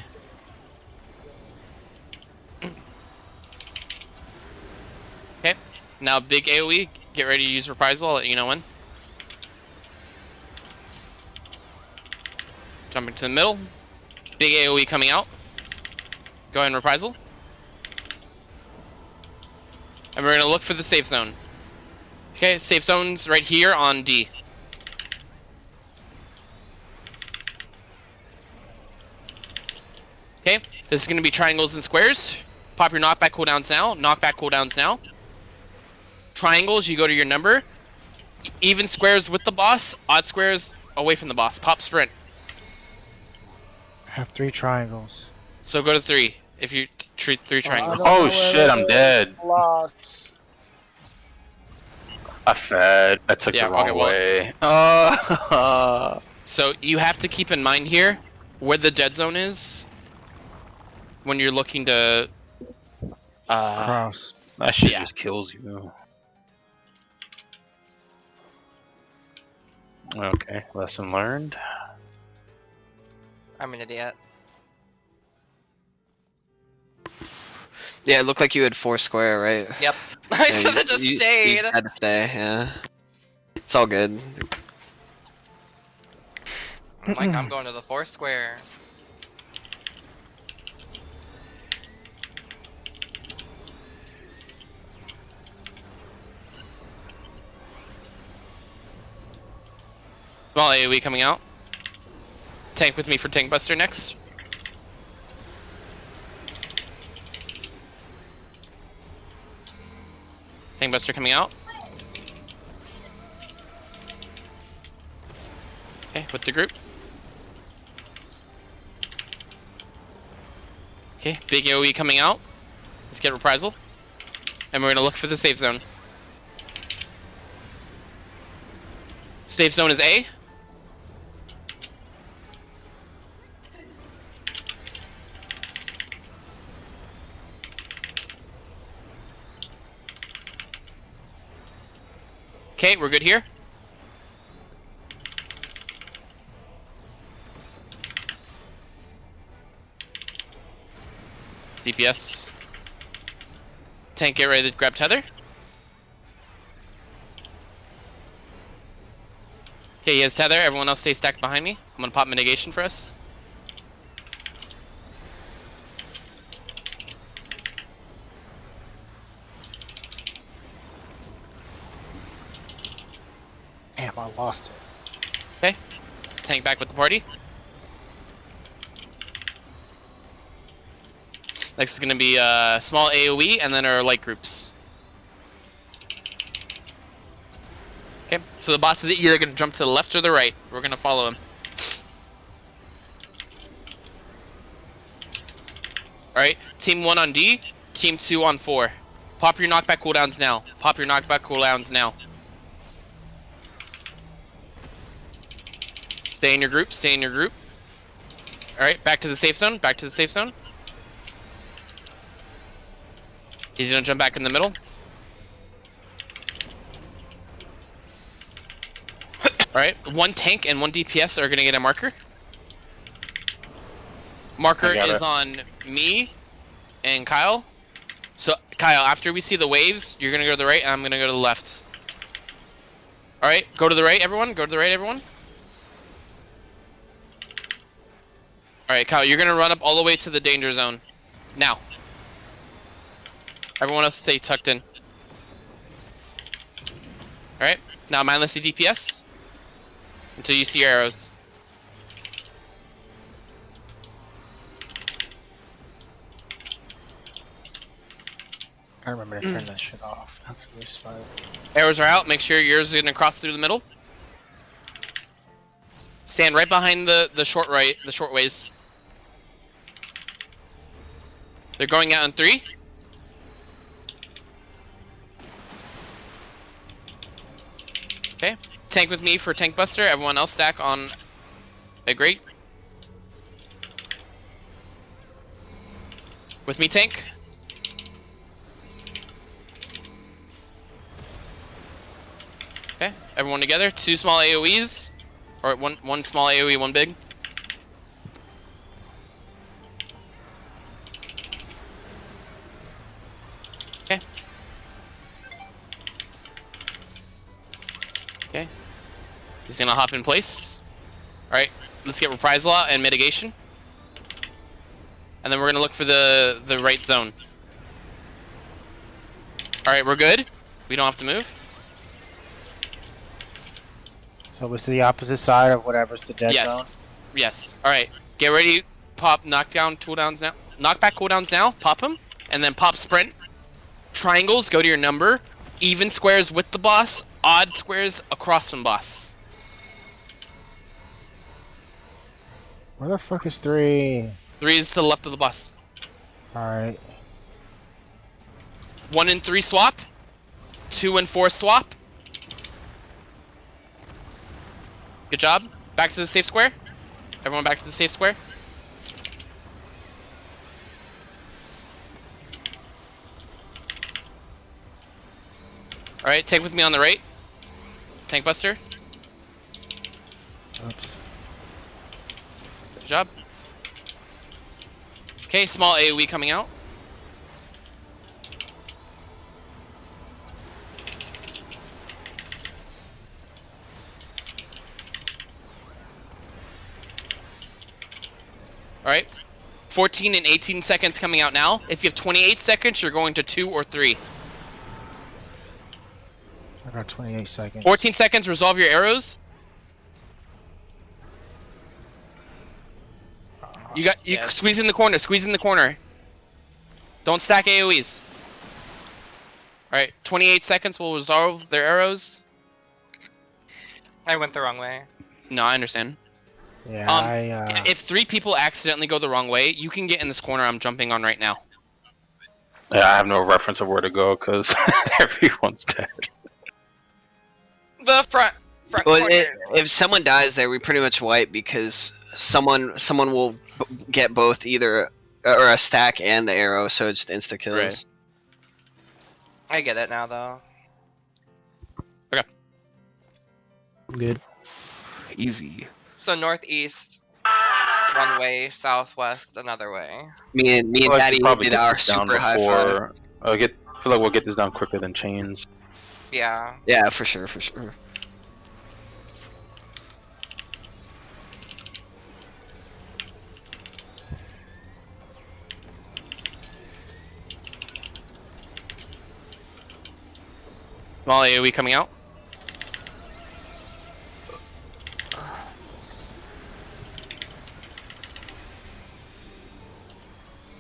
Okay. Now big AoE. Get ready to use reprisal. I'll let you know when. Jumping to the middle. Big AoE coming out. Go ahead and reprisal. And we're gonna look for the safe zone. Okay, safe zone's right here on D. Okay, this is gonna be triangles and squares. Pop your knockback cooldowns now. Knockback cooldowns now. Triangles, you go to your number. Even squares with the boss. Odd squares away from the boss. Pop sprint. I have 3 triangles. So go to 3. If you treat 3 triangles. Oh shit, I'm dead. I fed. I took Yeah, the wrong okay, well- way. So you have to keep in mind here where the dead zone is when you're looking to Cross. That shit Yeah. just kills you. Okay, lesson learned. I'm an idiot. Yeah, it looked like you had 4 square, right? Yep. I Yeah, should have just you stayed. had to stay, yeah. It's all good. I'm like, I'm going to the 4 square. small AoE coming out. Tank with me for Tank Buster next. Tank Buster coming out. Okay, with the group. Okay, big AoE coming out. Let's get reprisal. And we're gonna look for the safe zone. Safe zone is A. Okay, we're good here. DPS. Tank, get ready to grab tether. Okay, he has tether. Everyone else stay stacked behind me. I'm gonna pop mitigation for us. Damn, I lost it. Okay. Tank back with the party. Next is gonna be small AoE and then our light groups. Okay, so the boss is either gonna jump to the left or the right. We're gonna follow him. Alright, team 1 on D, team 2 on 4. Pop your knockback cooldowns now. Pop your knockback cooldowns now. Stay in your group, stay in your group. Alright, back to the safe zone, back to the safe zone. He's gonna jump back in the middle. Alright, 1 tank and 1 DPS are gonna get a marker. Marker I got is it. on me and Kyle. So, Kyle, after we see the waves, you're gonna go to the right and I'm gonna go to the left. Alright, go to the right, everyone. Go to the right, everyone. Alright, Kyle, you're gonna run up all the way to the danger zone. Now. Everyone else stay tucked in. Alright, now mindless the DPS. Until you see your arrows. I remember to turn that shit off after this fight. Arrows are out, make sure yours is gonna cross through the middle. Stand right behind the short ways. They're going out in 3. Okay. Tank with me for Tank Buster. Everyone else stack on a grate. With me, Tank. Okay. Everyone together. 2 small AoEs. Or one small AoE, 1 big. Okay. Okay. He's gonna hop in place. Alright, let's get reprisal out and mitigation. And then we're gonna look for the right zone. Alright, we're good. We don't have to move. So it's to the opposite side of whatever's the dead zone. Yes. Alright. Get ready. Pop knockdown cooldowns now. Knockback cooldowns now. Pop them. And then pop sprint. Triangles, go to your number. Even squares with the boss. Odd squares across from boss. Where the fuck is 3? 3 is to the left of the boss. Alright. 1 and 3 swap. 2 and 4 swap. Good job. Back to the safe square. Everyone back to the safe square. Alright, tank with me on the right. Tank buster. Oops. Good job. Okay, small AoE coming out. Alright. 14 and 18 seconds coming out now. If you have 28 seconds, you're going to 2 or 3. I got 28 seconds. 14 seconds, resolve your arrows. You Yes. squeeze in the corner, squeeze in the corner. Don't stack AoEs. Alright, 28 seconds will resolve their arrows. I went the wrong way. No, I understand. Yeah, If 3 people accidentally go the wrong way, you can get in this corner I'm jumping on right now. Yeah, I have no reference of where to go because everyone's dead. The front Well, corners. if someone dies there, we pretty much wipe because someone will get both either or a stack and the arrow, so it's insta kills. Right. I get it now, though. good. Easy. So northeast, one way. Southwest, another way. Me and Feel like Daddy we probably did get our this down super high five. before- I feel like we'll get this down quicker than chains. Yeah. Yeah, for sure, for sure. Small AoE coming out.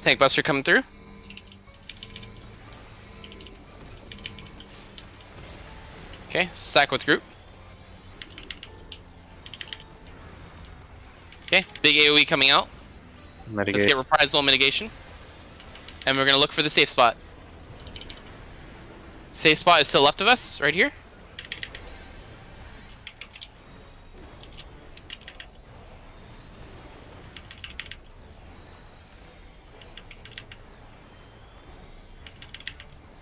Tank buster coming through. Okay, sack with group. Okay, big AoE coming out. Let's Mitigate. get reprisal mitigation. And we're gonna look for the safe spot. Safe spot is to the left of us, right here.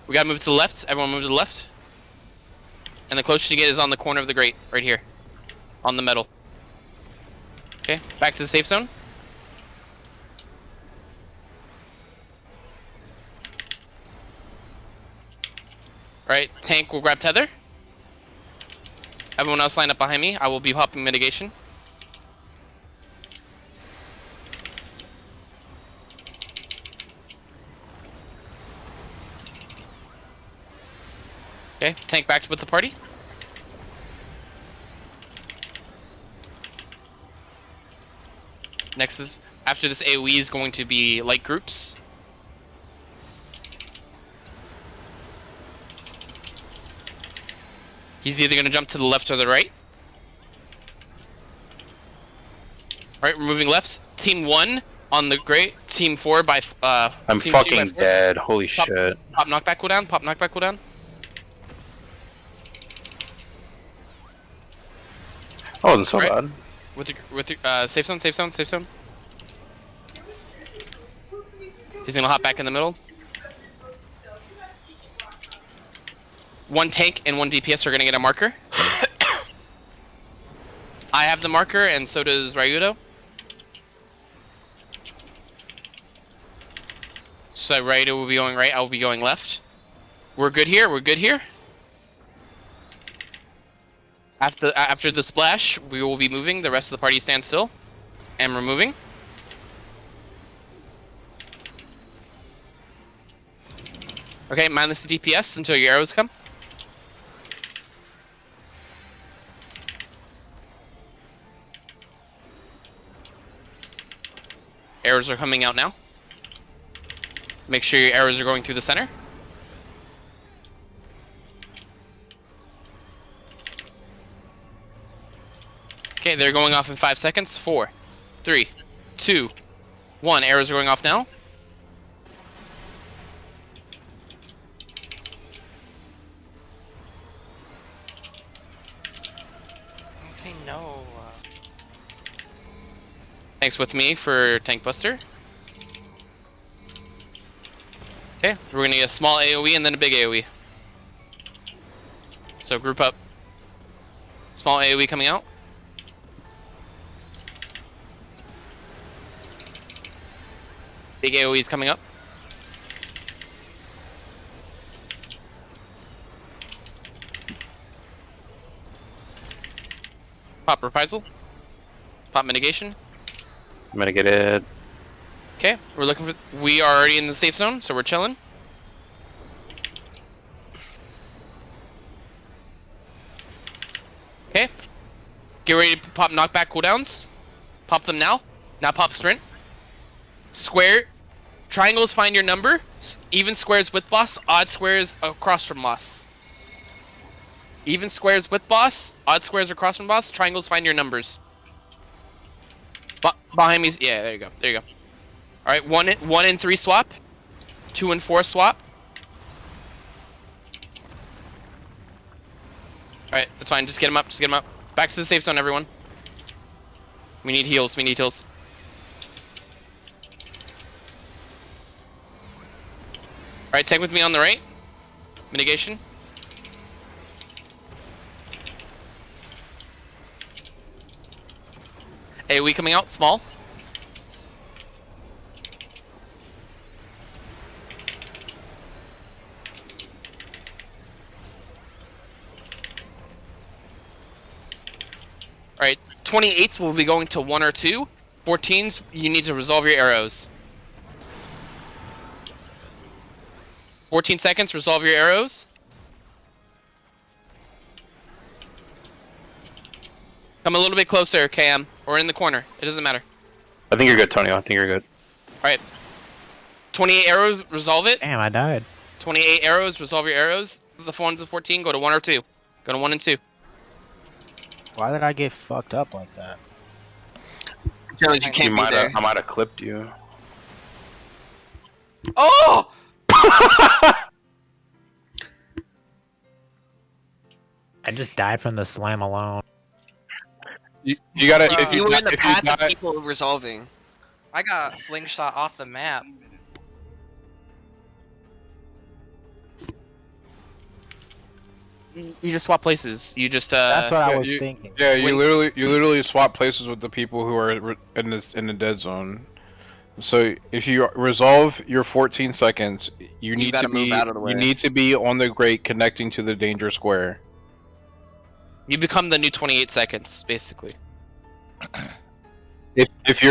We gotta move to the left. Everyone move to the left. And the closest you get is on the corner of the grate, right here. On the metal. Okay, back to the safe zone. Alright, tank will grab tether. Everyone else line up behind me. I will be popping mitigation. Okay, tank back with the party. Next is, after this AoE is going to be light groups. He's either going to jump to the left or the right. Alright, we're moving left. Team 1 on the grate. Team 4 by I'm team 2 by fucking 4. dead. Holy Pop- shit. Pop knockback cooldown. Pop knockback cooldown. That wasn't so Right. bad. With the safe zone, safe zone, safe zone. He's gonna hop back in the middle. 1 tank and 1 DPS are gonna get a marker. I have the marker, and so does Ryudo. So Ryudo will be going right. I will be going left. We're good here. We're good here. After the splash, we will be moving. The rest of the party stands still, and we're moving. Okay, minus the DPS until your arrows come. Arrows are coming out now. Make sure your arrows are going through the center. Okay, they're going off in 5 seconds. 4, 3, 2, 1. Arrows are going off now. Okay, no. Thanks with me for Tank Buster. Okay, we're gonna get a small AoE and then a big AoE. So group up. Small AoE coming out. Big AoE is coming up. Pop reprisal. Pop mitigation. I'm gonna get it. Okay, we're looking for. We are already in the safe zone, so we're chilling. Okay. Get ready to pop knockback cooldowns. Pop them now. Now pop sprint. Square. Triangles find your number. Even squares with boss. Odd squares across from boss. Even squares with boss. Odd squares across from boss. Triangles find your numbers. Behind me. Yeah, there you go. There you go. All right, 1 and 3 swap. 2 and 4 swap. All right, that's fine. Just get him up. Just get him up. Back to the safe zone, everyone. We need heals. We need heals. All right, tank with me on the right. Mitigation. AoE coming out, small. Alright, 28s will be going to 1 or 2. 14s, you need to resolve your arrows. 14 seconds, resolve your arrows. Come a little bit closer, KM, or in the corner. It doesn't matter. I think you're good, Tony. I think you're good. Alright. 28 arrows, resolve it. Damn, I died. 28 arrows, resolve your arrows. The 4s of 14, go to 1 or 2. Go to 1 and 2. Why did I get fucked up like that? Jones, you can't be there. I might have clipped you. Oh! I just died from the slam alone. You gotta. Bro. If You you, were in the if you path of die, people resolving. I got slingshot off the map. You just swap places. You just That's what I yeah, was you- thinking. yeah, you Wait. literally swap places with the people who are in the dead zone. So if you resolve your 14 seconds, you need gotta to be move out of the way. you need to be on the grate connecting to the danger square. You become the new 28 seconds, basically. If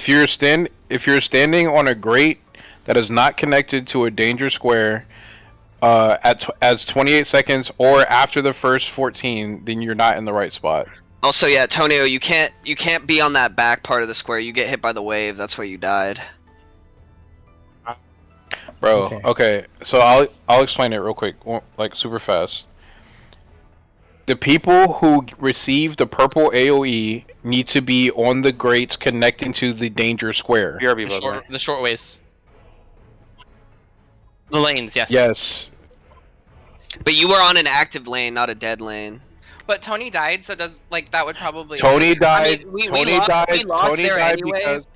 you're standing on a grate that is not connected to a danger square, as 28 seconds or after the first 14, then you're not in the right spot. Also, yeah, Tonio, you can't be on that back part of the square. You get hit by the wave. That's why you died. Bro, okay. So I'll explain it real quick, like super fast. The people who receive the purple AoE need to be on the grates connecting to the danger square. BRB, brother. The short ways. The lanes, yes. Yes. But you were on an active lane, not a dead lane. But Tony died, so does like that would probably. Tony died. I mean, we Tony lost- died. we lost Tony there died anyway. because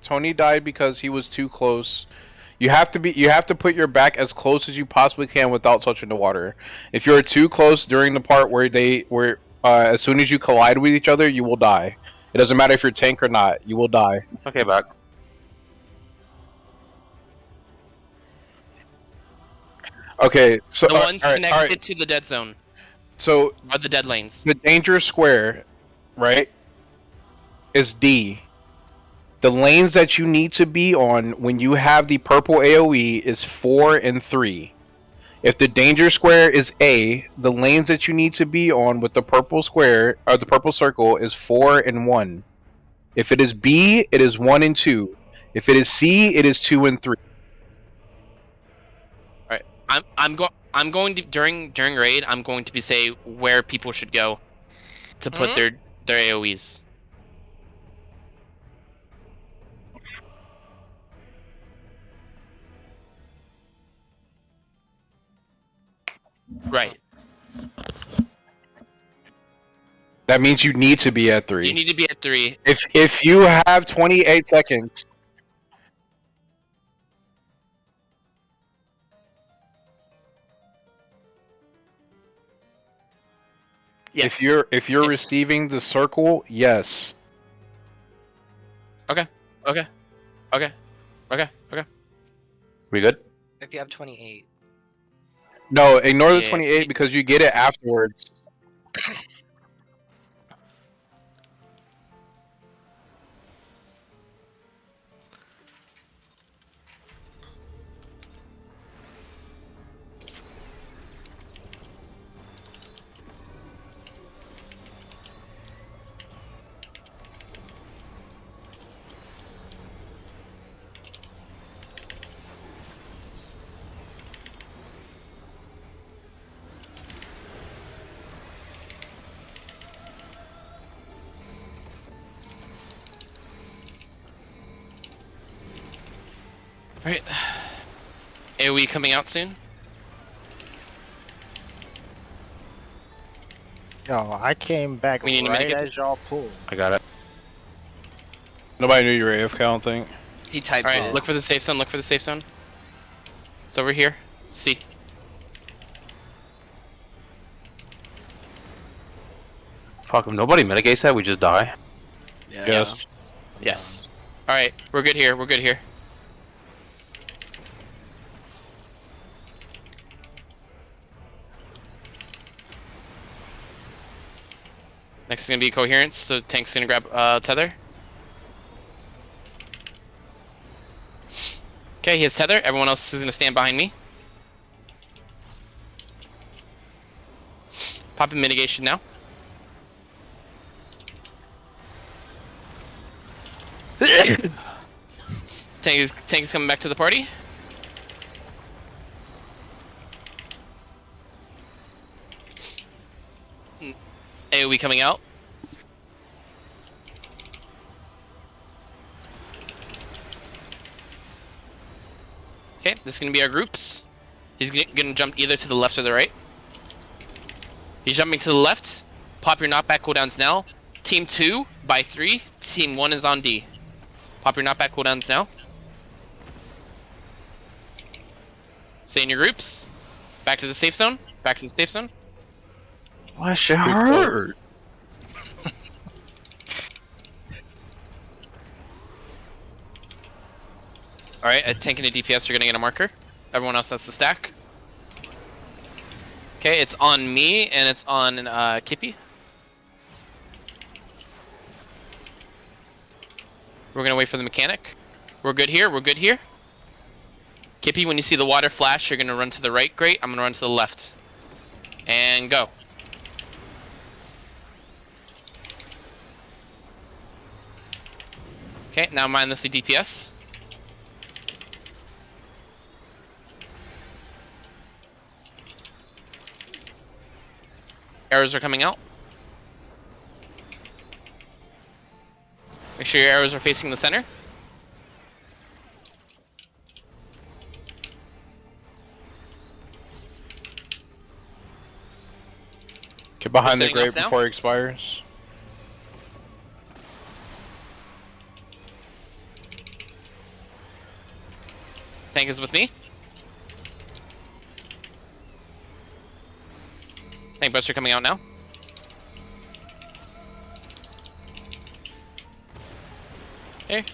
Tony died because he was too close. You have to put your back as close as you possibly can without touching the water. If you're too close during the part where as soon as you collide with each other, you will die. It doesn't matter if you're tank or not. You will die. Okay, back. Okay, so The ones all right, connected to the dead zone So are the dead lanes. the danger square, right, is D. The lanes that you need to be on when you have the purple AoE is 4 and 3. If the danger square is A, the lanes that you need to be on with the purple square or the purple circle is 4 and 1. If it is B, it is 1 and 2. If it is C, it is 2 and 3. All right. I'm going to during raid. I'm going to be say where people should go to put their AOE's. Right. That means you need to be at 3. You need to be at 3. If you have 28 seconds, Yes. if you're receiving the circle, yes. Okay. We good? If you have 28. No, ignore the Yeah. 28 because you get it afterwards. All right. AOE coming out soon. Yo, I came back We need to right mitigate as y'all pulled. I got it. Nobody knew you were AFK, I don't think. He typed All right. it. Look for the safe zone. Look for the safe zone. It's over here. C. Fuck, if nobody mitigates that, we just die. Yeah. Yes. Yes. All right. We're good here. We're good here. Next is gonna be coherence. So tank's gonna grab tether. Okay, he has tether. Everyone else is gonna stand behind me. Pop in mitigation now. Tank is coming back to the party. AoE coming out. Okay, this is gonna be our groups. He's gonna jump either to the left or the right. He's jumping to the left. Pop your knockback cooldowns now. Team 2 by 3. Team 1 is on D. Pop your knockback cooldowns now. Stay in your groups. Back to the safe zone. Back to the safe zone. My shit hurt. Alright, a tank and a DPS are gonna get a marker. Everyone else has the stack. Okay, it's on me and it's on Kippy. We're gonna wait for the mechanic. We're good here, we're good here. Kippy, when you see the water flash, you're gonna run to the right. Great, I'm gonna run to the left. And go. Okay, now mindlessly DPS. Arrows are coming out. Make sure your arrows are facing the center. Get behind the setting up grate now? before it expires. Tank is with me. Tank buster coming out now. Okay. And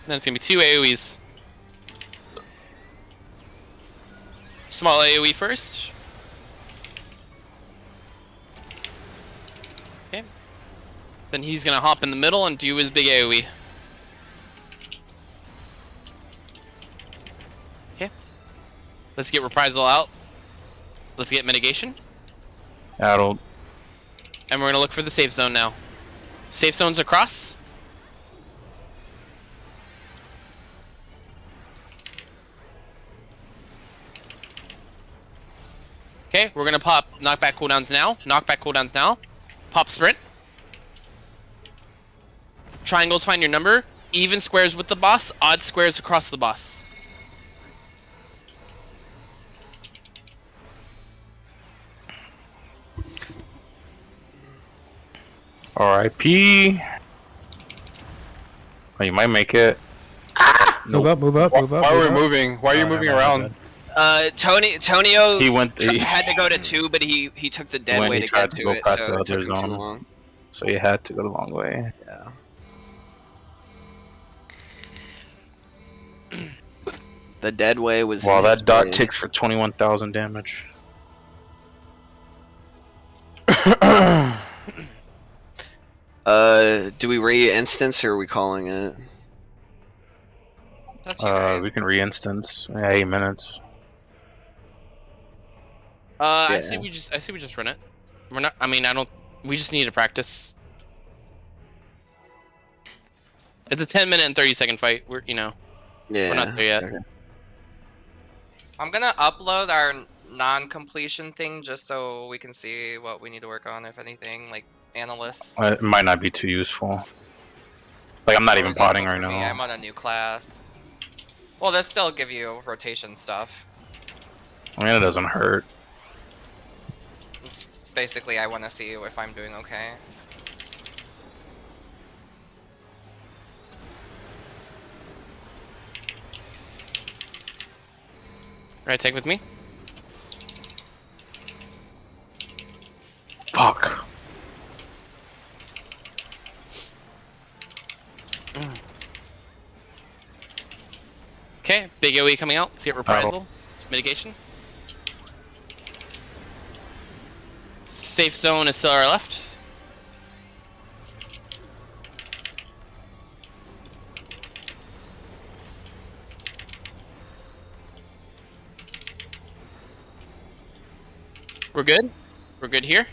then it's gonna be 2 AoEs. Small AoE first. Okay. Then he's gonna hop in the middle and do his big AoE. Okay. Let's get reprisal out. Let's get mitigation. Addled. And we're gonna look for the safe zone now. Safe zone's across. Okay, we're gonna pop knockback cooldowns now. Knockback cooldowns now. Pop sprint. Triangles find your number. Even squares with the boss. Odd squares across the boss. R.I.P. Oh, you might make it. Move up, move up, move up. Why are move we up. moving? Why are you Oh, moving never mind, around? Tonio He went. He, had to go to 2, but he took the dead When way he to tried get to to go it, past so the it took other him too zone. long. so you had to go the long way. Yeah. The dead way was. Wow, in his that dot way. ticks for 21,000 damage. Do we re-instance or are we calling it? It's up to you guys. We can re-instance. Yeah, 8 minutes. I Yeah. say we just run it. We're not. I mean, I don't. We just need to practice. It's a 10-minute and 30-second fight. We're Yeah. we're not there yet. Okay. I'm gonna upload our non-completion thing just so we can see what we need to work on, if anything, like analysts. It might not be too useful. Like, I'm not Or even is that potting for right me? now. I'm on a new class. Well, this still give you rotation stuff. I mean, it doesn't hurt. It's basically, I want to see if I'm doing okay. Right, take with me. Fuck. Okay, big OE coming out. Let's get reprisal. Mitigation. Safe zone is still our left. We're good. We're good here.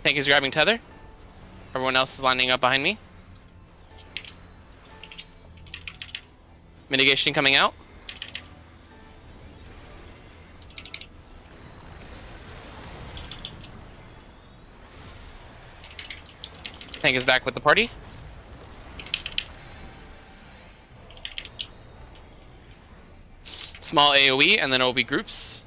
Tank is grabbing tether. Everyone else is lining up behind me. Mitigation coming out. Tank is back with the party. Small AoE, and then it will be groups.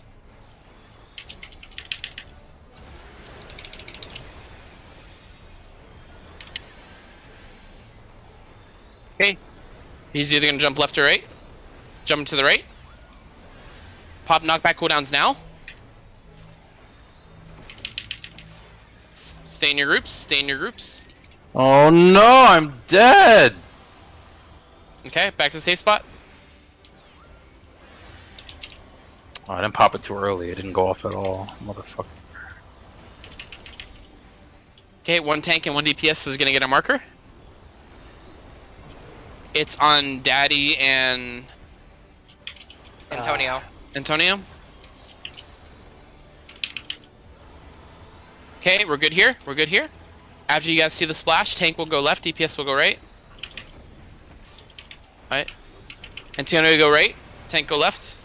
Okay. He's either gonna jump left or right. Jump to the right. Pop knockback cooldowns now. Stay in your groups. Stay in your groups. Oh no, I'm dead! Okay, back to the safe spot. Oh, I didn't pop it too early. It didn't go off at all. Motherfucker. Okay, one tank and one DPS is gonna get a marker. It's on Daddy and Antonio. Antonio. Okay, we're good here. We're good here. After you guys see the splash, tank will go left, DPS will go right. Alright. Antonio go right, tank go left.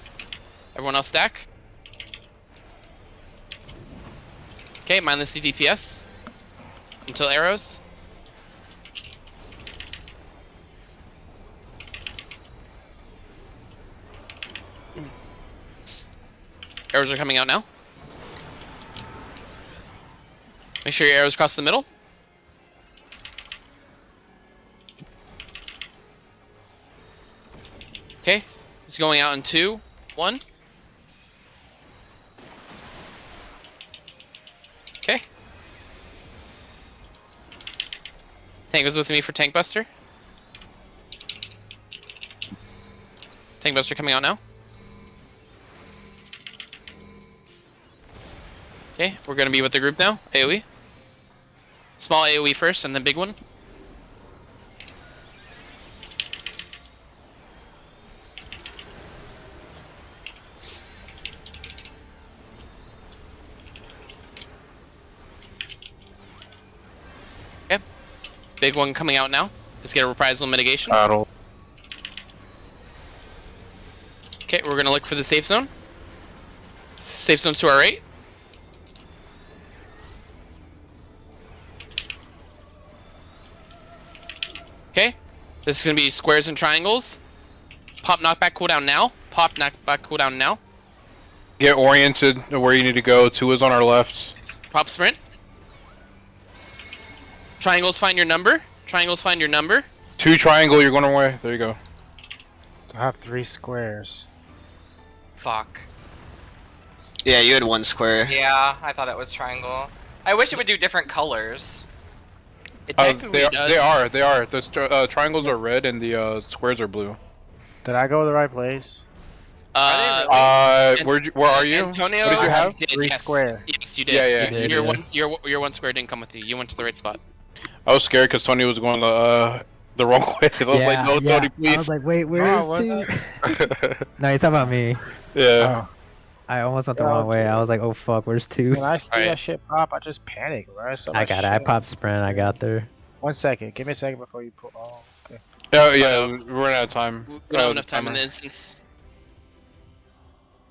Everyone else stack. Okay, mindless the DPS. Until arrows. Arrows are coming out now. Make sure your arrows cross the middle. Okay, it's going out in 2, 1. Okay. Tank goes with me for Tank Buster. Tank Buster coming out now. Okay, we're gonna be with the group now. AoE. Small AoE first, and then big one. Okay. Big one coming out now. Let's get a reprisal mitigation. Battle. Okay, we're gonna look for the safe zone. Safe zone's to our right. Okay, this is gonna be squares and triangles. Pop knockback cooldown now. Pop knockback cooldown now. Get oriented to where you need to go. 2 is on our left. Pop sprint. Triangles find your number. Triangles find your number. 2 triangle, you're going away. There you go. I have 3 squares. Fuck. Yeah, you had 1 square. Yeah, I thought it was triangle. I wish it would do different colors. It technically does. They are. The triangles are red and the squares are blue. Did I go to the right place? Are they really? Where are you? Antonio, What did you have? Three yes. square. Yes, you did. Yeah, yeah. Your Yeah. your 1 square didn't come with you. You went to the right spot. I was scared because Tony was going the wrong way. I was like, no, Tony, I please. was like, wait, No, where's what's 2? that? No, you're talking about me. Yeah. Oh, I almost went the Yeah, wrong way. I was like, oh fuck, where's 2? when I see Alright. that shit pop, I just panic, right? So I got it. I popped sprint. I got there. 1 second. Give me a second before you pull. Oh, okay. Yeah, we're running out of time. We don't have enough time in the instance.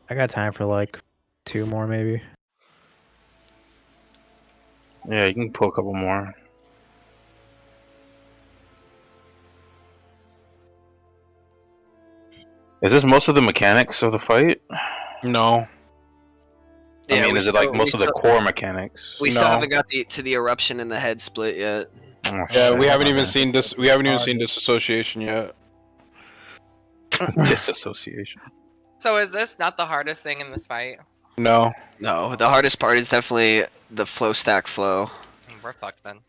I got time for like 2 more maybe. Yeah, you can pull a couple more. Is this most of the mechanics of the fight? No. I mean, we is it like still- most we of the still- core mechanics? We still No. haven't got to the eruption and the head split yet. Oh, Yeah, shit. we haven't even seen this. We haven't even Oh, seen yeah. disassociation yet. Disassociation. So is this not the hardest thing in this fight? No. No, the hardest part is definitely the flow stack flow. We're fucked then.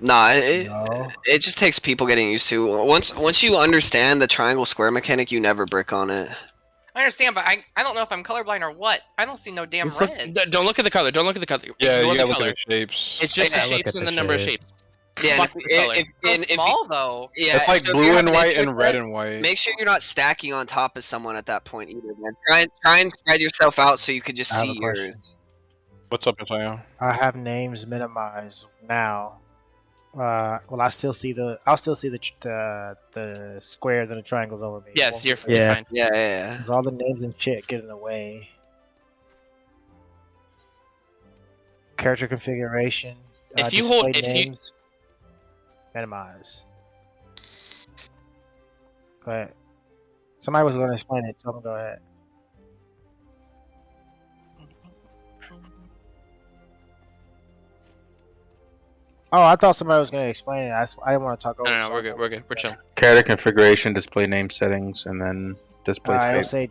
Nah, it, No. it just takes people getting used to. Once you understand the triangle square mechanic, you never brick on it. I understand, but I don't know if I'm colorblind or what. I don't see no damn Just look- red. Don't look at the color. Don't look at the color. Yeah, Ignore you the gotta look color. at the shapes. It's just Yeah, the look shapes at and the the number of shape. shapes. Yeah, Fuck the color. So small though. yeah, It's like so if blue you have and an white issue and with red that, and white. make sure you're not stacking on top of someone at that point either, man. Try and spread yourself out so you could just I have see a question. yours. What's up, Antonio? I have names minimized now. Well, I'll still see the squares and the triangles over me. Yes, you're Yeah. fine. Yeah. Cause all the names and shit get in the way. Character configuration. If you hold- display if you- names, minimize. Go ahead. Somebody was going to explain it. Tell them go ahead. Oh, I thought somebody was going to explain it. I didn't want to talk over. No, we're good. We're good. We're chilling. Character configuration, display name settings, and then display It'll type. say,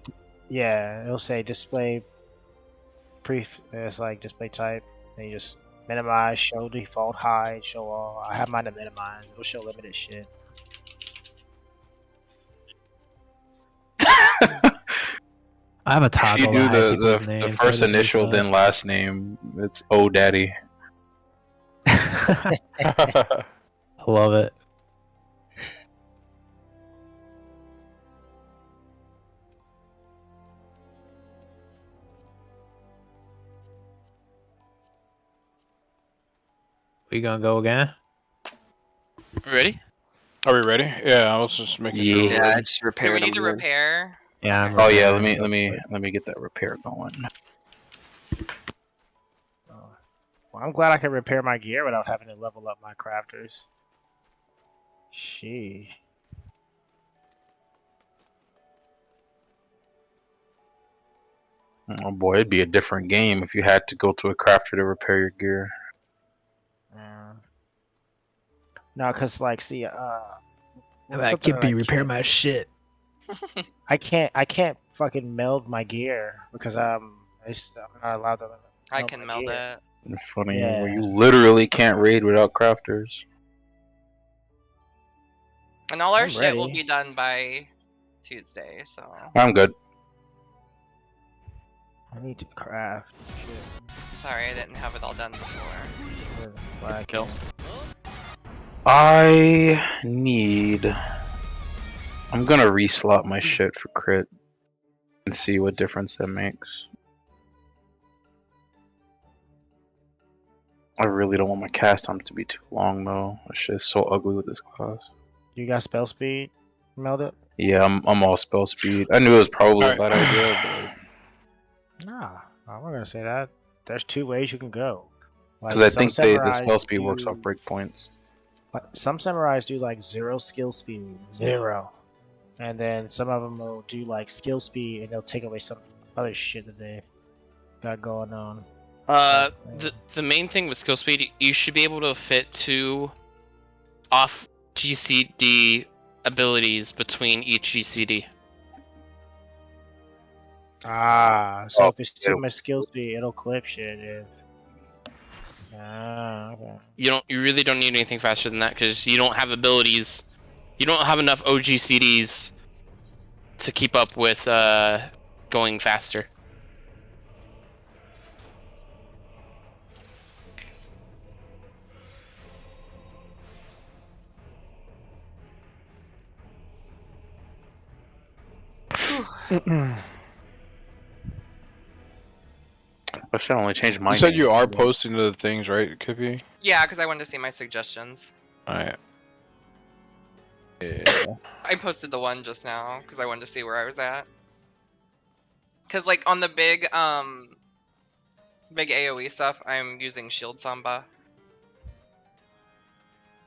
yeah, it'll say display it's like display type. And you just minimize, show default, hide, show all. I have mine to minimize. It'll show limited shit. I have a If toggle. you do that hide the people's names, so I first just use initial, that. then last name, it's O Daddy. I love it. We gonna go again? Ready? Are we ready? Yeah, I was just making sure. Yeah. Yeah, I just Do repaired we them. need to dude. repair? Yeah. I'm Oh yeah, repairing. let me get that repair going. Well, I'm glad I can repair my gear without having to level up my crafters. She. Oh boy, it'd be a different game if you had to go to a crafter to repair your gear. No, cause like, see, That something Kippy I repair can't- my shit. I can't fucking meld my gear because I'm not allowed to. I can meld it. It's funny, Yeah. where you literally can't raid without crafters. And all our I'm shit will ready. be done by Tuesday, so. I'm good. I need to craft. Shit. Sorry, I didn't have it all done before. Where's the black Kill. I need. I'm gonna reslot my shit for crit and see what difference that makes. I really don't want my cast time to be too long though. That shit is so ugly with this class. You got spell speed? Melted? Yeah, I'm all spell speed. I knew it was probably a Alright. bad idea, Nah, I'm not gonna say that. There's two ways you can go. because I some think the samurais spell speed works do- off breakpoints. Some samurais do like 0 skill speed, 0. And then some of them will do like skill speed and they'll take away some other shit that they got going on. The main thing with skill speed, you should be able to fit 2 off GCD abilities between each GCD. Ah, so Oh, if it's too it'll- much skill speed, it'll clip shit. Okay. You really don't need anything faster than that because you don't have abilities. You don't have enough OGCDs to keep up with going faster. I should only change my. You said name. you are posting the things, right, Kippy? Yeah, because I wanted to see my suggestions. Alright. Yeah. I posted the one just now because I wanted to see where I was at. Because like on the big AoE stuff, I'm using Shield Samba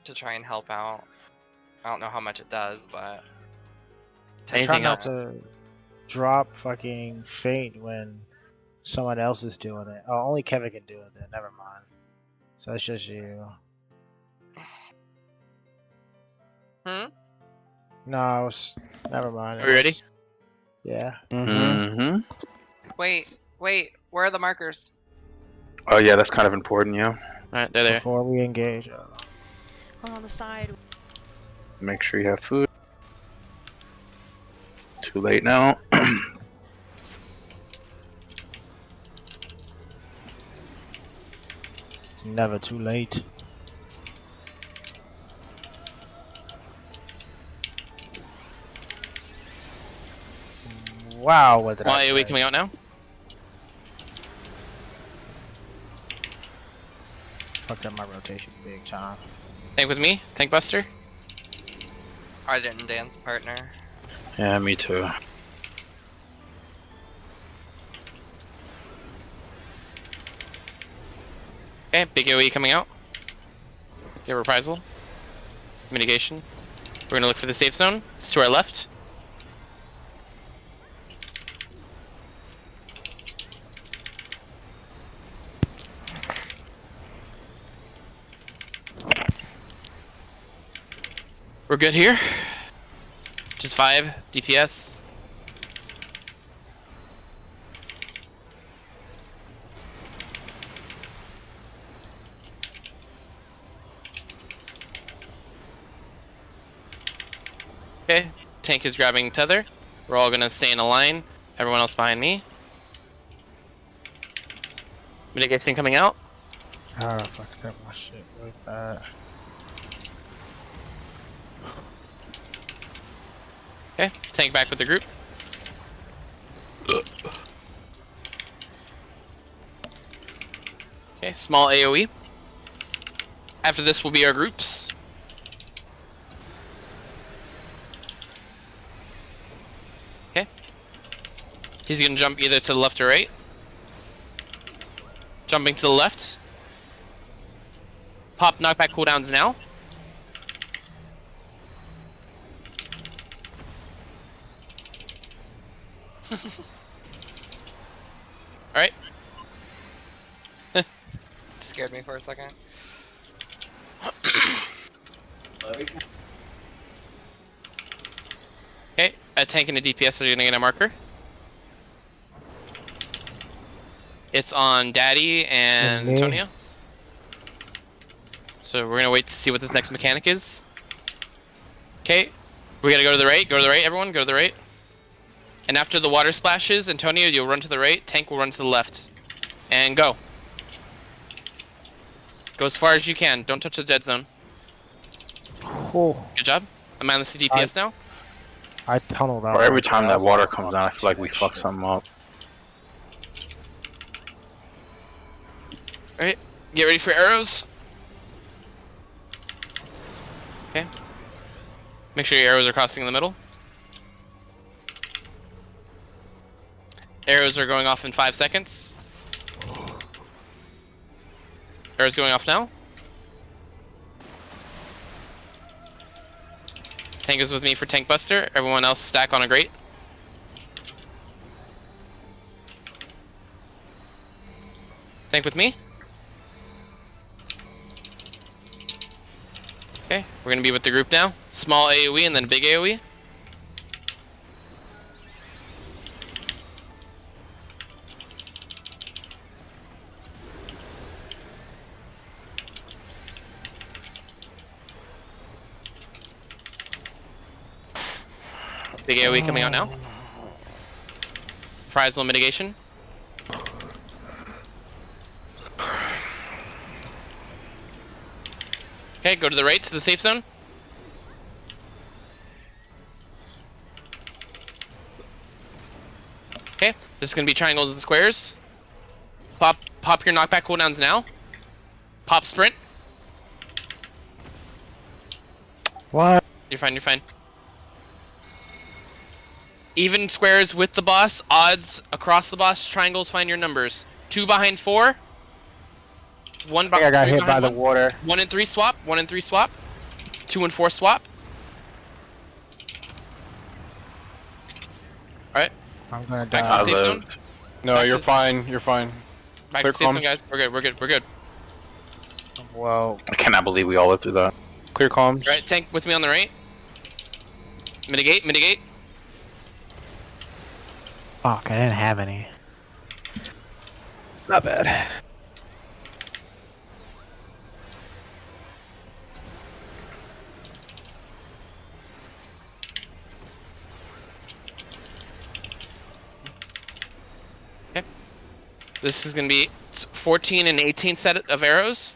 to try and help out. I don't know how much it does, but Try Anything not else? to drop fucking faint when someone else is doing it. Oh, only Kevin can do it then. Never mind. So it's just you. Hmm? No, I was. Never mind. Are we ready? Yeah. Mm-hmm. Wait, where are the markers? Oh yeah, that's kind of important. Yeah. All right, they're there. Before we engage. On the side. Make sure you have food. Too late now. It's never too late. Wow, what did Why I are we say? coming out now? Fucked up my rotation big time. Tank with me, Tank Buster. I didn't dance, partner. Yeah, me too. Okay, big AoE coming out. Okay, reprisal. Mitigation. We're gonna look for the safe zone. It's to our left. We're good here. Just 5 DPS. Okay, tank is grabbing tether. We're all gonna stay in a line. Everyone else behind me. Mitigation coming out. Ah, fucked up my shit really bad. Okay, tank back with the group. Okay, small AoE. After this will be our groups. Okay. He's gonna jump either to the left or right. Jumping to the left. Pop knockback cooldowns now. Alright. Scared me for a second. Okay, a tank and a DPS are gonna get a marker. It's on Daddy and And me. Antonio. So we're gonna wait to see what this next mechanic is. Okay, we gotta go to the right. Go to the right, everyone. Go to the right. And after the water splashes, Antonio, you'll run to the right. Tank will run to the left. And go. Go as far as you can. Don't touch the dead zone. Oh, Good job. I'm on the CDPS now. I tunneled out. Or every time that water comes down, I feel like we fuck something up. Alright. Get ready for arrows. Okay. Make sure your arrows are crossing in the middle. Arrows are going off in 5 seconds. Arrows going off now. Tank is with me for Tank Buster. Everyone else stack on a grate. Tank with me. Okay, we're gonna be with the group now. Small AoE and then big AoE. Big AoE coming out now. Prize mitigation. Okay, go to the right to the safe zone. Okay, this is gonna be triangles and squares. Pop your knockback cooldowns now. Pop sprint. What? You're fine, you're fine. Even squares with the boss, odds across the boss, triangles, find your numbers. 2 behind 4. One I think I got three hit by behind the one. water. 1 and 3 swap. 1 and 3 swap. 2 and 4 swap. Alright, I'm gonna back die. to the safe zone. No, Back you're to- fine. You're fine. Back Clear to the safe zone, comms. guys. We're good, we're good, we're good. Well, I cannot believe we all lived through that. Clear comms. Alright, tank with me on the right. Mitigate, mitigate. Fuck, I didn't have any. Not bad. This is gonna be 14 and 18 set of arrows.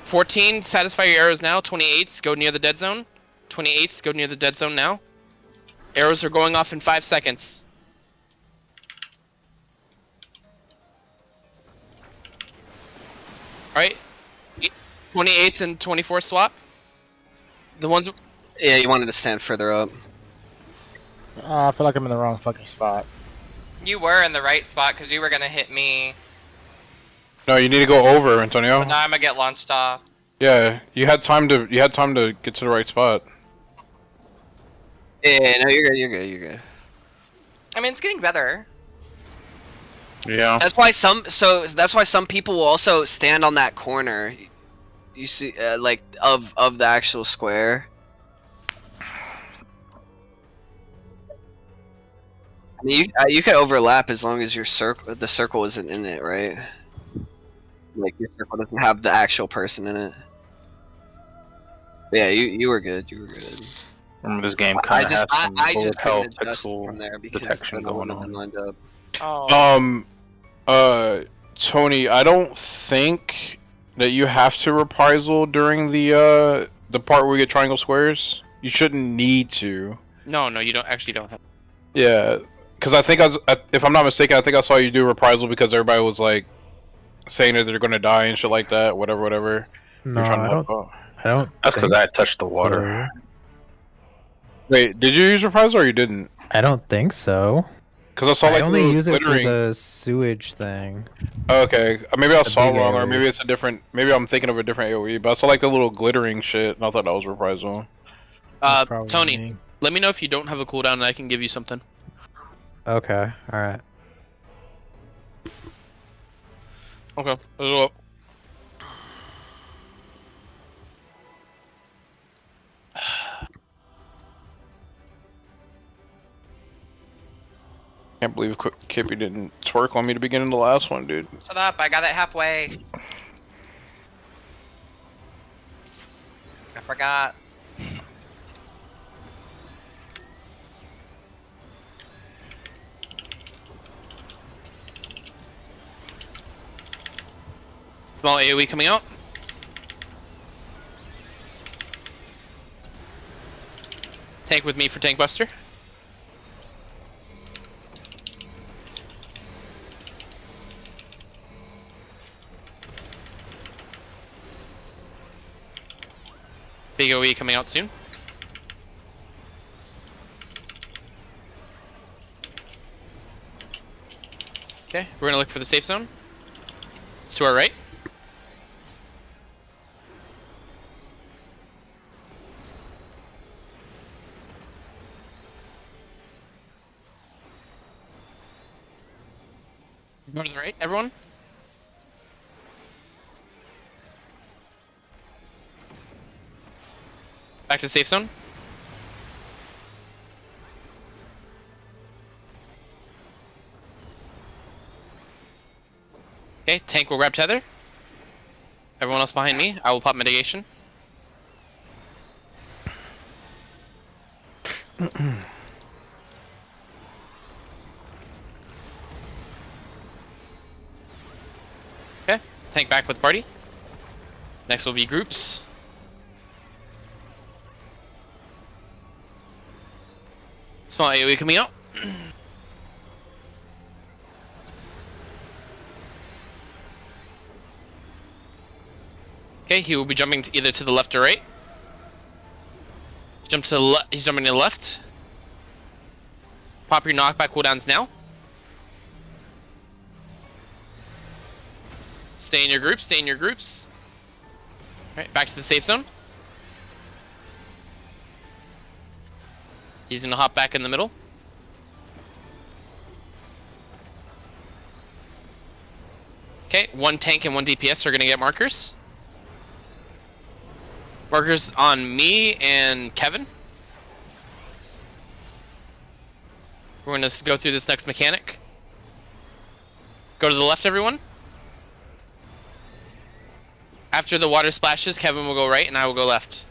14, satisfy your arrows now. 28s, go near the dead zone. 28s, go near the dead zone now. Arrows are going off in 5 seconds. Alright. 28s and 24 swap. The ones. Yeah, you wanted to stand further up. I feel like I'm in the wrong fucking spot. You were in the right spot because you were gonna hit me. No, you need to go over, Antonio. But now I'm gonna get launched off. Yeah, you had time to get to the right spot. Yeah, no, you're good. You're good. You're good. I mean, it's getting better. Yeah. That's why some people will also stand on that corner. You see, like of the actual square. I mean, you could overlap as long as your the circle isn't in it, right? Like your circle doesn't have the actual person in it. But yeah, you were good. You were good. Remember this game I kind of has just some I bullet just hell couldn't adjust pixel from there because detection I wouldn't going have been on. lined up. Oh. Tony, I don't think that you have to reprisal during the part where we get triangle squares. You shouldn't need to. No, you don't actually don't have. Yeah, because I think if I'm not mistaken, I think I saw you do reprisal because everybody was like saying that they're gonna die and shit like that. Whatever. No, You're trying to I help don't. out. I don't. That's think because I touched the water. so. Wait, did you use reprisal or you didn't? I don't think so. Because I saw like I only little use it for glittering. the sewage thing. Okay, maybe I The saw big wrong, or AoE. maybe it's a different. Maybe I'm thinking of a different AOE, but I saw like the little glittering shit, and I thought that was reprisal. That's probably Tony, me. let me know if you don't have a cooldown and I can give you something. Okay. All right. Okay. let's go up. Can't believe Kippy didn't twerk on me to begin in the last one, dude. Shut up! I got it halfway. I forgot. Small AoE coming out. Tank with me for Tank Buster. Big OE coming out soon. Okay, we're gonna look for the safe zone. It's to our right. Go to the right, everyone. Back to the safe zone. Okay, tank will grab tether. Everyone else behind me, I will pop mitigation. Okay, tank back with party. Next will be groups. Small AoE coming out. Okay, he will be jumping to either to the left or right. Jump to the left. He's jumping to the left. Pop your knockback cooldowns now. Stay in your groups. Stay in your groups. All right, back to the safe zone. He's gonna hop back in the middle. Okay, one tank and one DPS are gonna get markers. Markers on me and Kevin. We're gonna go through this next mechanic. Go to the left, everyone. After the water splashes, Kevin will go right and I will go left.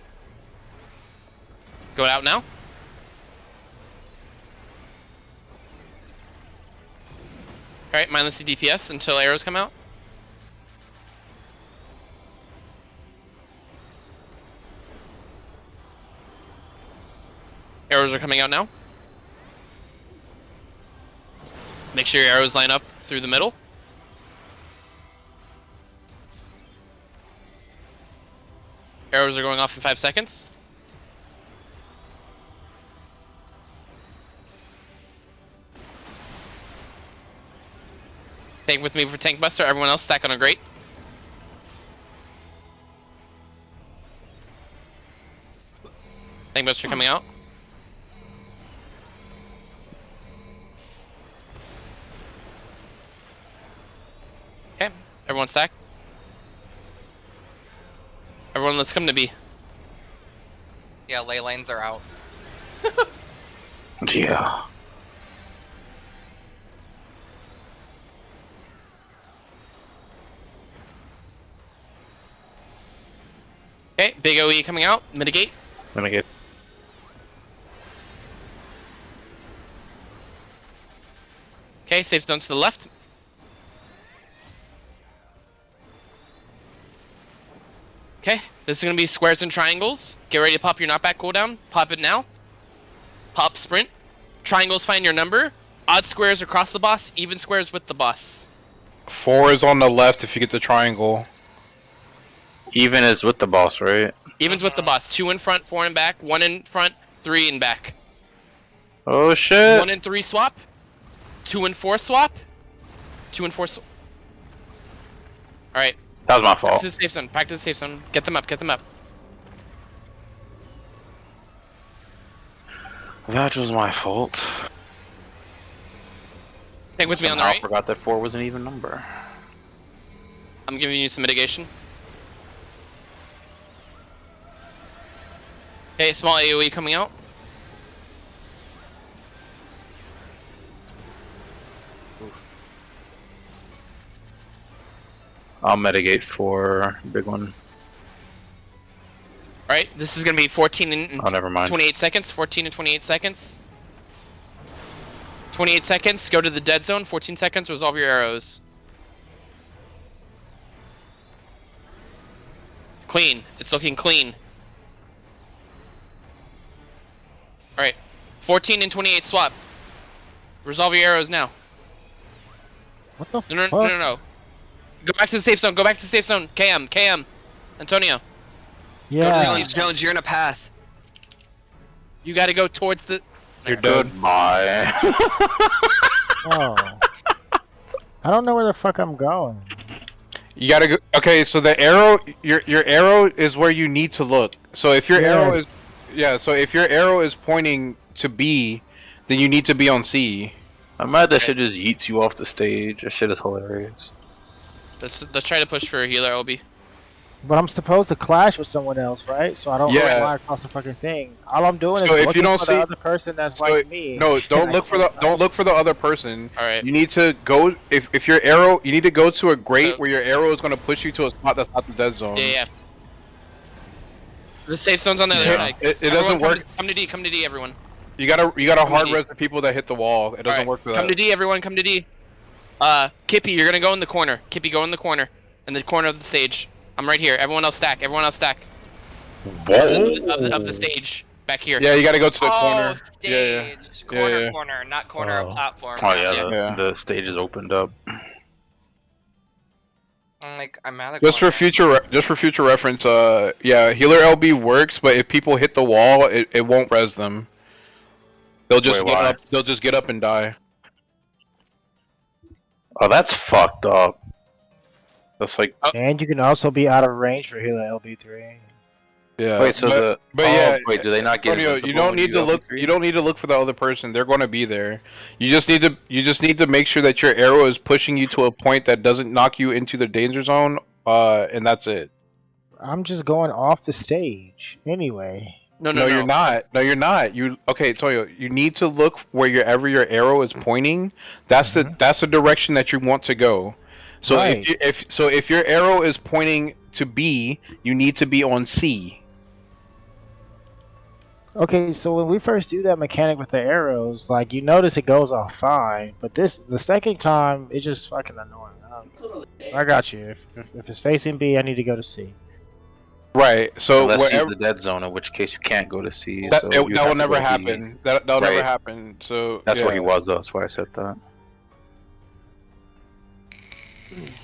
Go out now. Alright, mindless the DPS until arrows come out. Arrows are coming out now. Make sure your arrows line up through the middle. Arrows are going off in 5 seconds. Tank with me for Tank Buster. Everyone else stack on a grate. Tank Buster coming out. Okay, everyone stack. Everyone, let's come to B. Yeah, ley lines are out. Yeah. Okay, big OE coming out. Mitigate. Let me get. Okay, safe zone to the left. Okay, this is gonna be squares and triangles. Get ready to pop your knockback cooldown. Pop it now. Pop sprint. Triangles find your number. Odd squares across the boss. Even squares with the boss. 4 is on the left if you get the triangle. Even is with the boss, right? Evens with the boss. 2 in front, 4 in back. 1 in front, 3 in back. Oh shit! 1 in 3 swap. 2 and 4 swap. 2 and 4 swap. Alright. That was my Back fault. to the safe zone. Back to the safe zone. Get them up. Get them up. That was my fault. Take with me on the Somehow right. forgot that 4 was an even number. I'm giving you some mitigation. Okay, small AoE coming out. I'll mitigate for big one. Alright, this is gonna be 14 and Oh, never mind. 28 seconds. 14 and 28 seconds. 28 seconds, go to the dead zone. 14 seconds, resolve your arrows. Clean. It's looking clean. Alright. 14 and 28 swap. Resolve your arrows now. What the No, no, fuck? no, no, no. Go back to the safe zone. Go back to the safe zone. KM. Antonio. Yeah. Jones, you're in a path. You gotta go towards the... You're done. Goodbye. Oh. I don't know where the fuck I'm going. You gotta go. Okay, so the arrow, your arrow is where you need to look. So if your arrow is, yeah. So if your arrow is pointing to B, then you need to be on C. I'm mad that shit just yeets you off the stage. That shit is hilarious. Let's try to push for a healer, LB. But I'm supposed to clash with someone else, right? So I don't Yeah. fly across the fucking thing. All I'm doing So is if looking you don't for see- the other person that's so like me. No, don't And look for the other person. Alright. You need to go if your arrow. You need to go to a grate So- where your arrow is gonna push you to a spot that's not the dead zone. Yeah. The safe zone's on the other Yeah. side. It Everyone doesn't work. Come to D, everyone. You gotta Come hard to D. res the people that hit the wall. It doesn't Alright, work for Come that. to D, everyone. Come to D. Kippy, you're gonna go in the corner. Kippy, go in the corner. In the corner of the stage. I'm right here. Everyone else stack. Everyone else stack. Of the stage. Back here. Yeah, you gotta go to the corner. Stage. Yeah. Corner, Yeah. corner, not corner of platform. Oh yeah, Yeah. the stage is opened up. I'm like, I'm at a Just for corner. future reference, yeah, healer LB works, but if people hit the wall, it won't res them. They'll just Wait, get why? up. They'll just get up and die. Oh, that's fucked up. That's like. And you can also be out of range for healer LB3. Yeah. Wait, so but oh, yeah, wait, do they not get Antonio, you invincible don't when need to look. LB3? You don't need to look for the other person. They're going to be there. You just need to make sure that your arrow is pushing you to a point that doesn't knock you into the danger zone. And that's it. I'm just going off the stage anyway. No, You're not. No, you're not. Okay, Toyo, you need to look wherever your arrow is pointing. That's the direction that you want to go. So Right. if your arrow is pointing to B, you need to be on C. Okay, so when we first do that mechanic with the arrows, like you notice it goes off fine, but the second time it's just fucking annoying. I got you. If it's facing B, I need to go to C. Right. So Unless he's wherever the dead zone, in which case you can't go to C. that, so it- you that have will to never go to B. happen. That'll never Right. happen. So That's yeah. what he was, though. That's why I said that.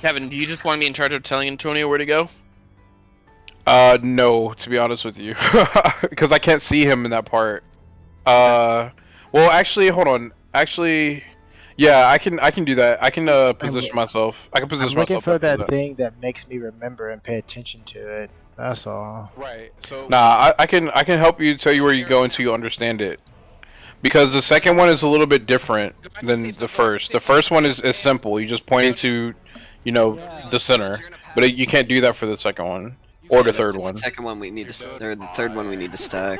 Kevin, do you just want me in charge of telling Antonio where to go? No, to be honest with you, because I can't see him in that part. Well, actually, hold on. Actually, yeah, I can do that. I can position myself. I can I'm position looking myself. for to do that thing that makes me remember and pay attention to it. That's all. Right. So nah, I can help you tell you where you go until you understand it. Because the second one is a little bit different than the first. The first one is simple. You just point into, the center. But you can't do that for the second one or the third one. The second one we need to, or the third one we need to stack.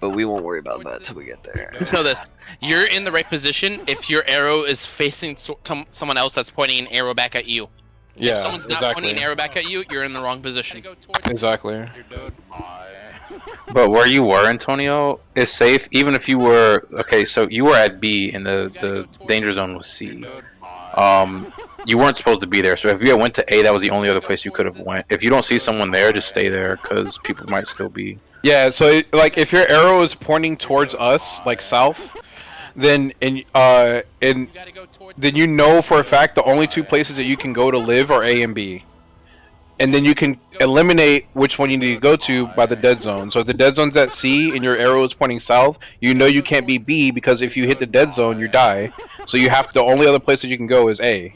But we won't worry about that till we get there. Just know this. You're in the right position if your arrow is facing someone else that's pointing an arrow back at you. If Yeah, someone's not exactly. pointing an arrow back at you, you're in the wrong position. Exactly. But where you were, Antonio, is safe. Even if you were so you were at B and the danger zone was C. You weren't supposed to be there. So if you had went to A, that was the only other place you could have went. If you don't see someone there, just stay there because people might still be. Yeah, so like if your arrow is pointing towards us, like south, then then you know for a fact the only two places that you can go to live are A and B. And then you can eliminate which one you need to go to by the dead zone. So if the dead zone's at C and your arrow is pointing south, you know you can't be B because if you hit the dead zone, you die. So the only other place that you can go is A.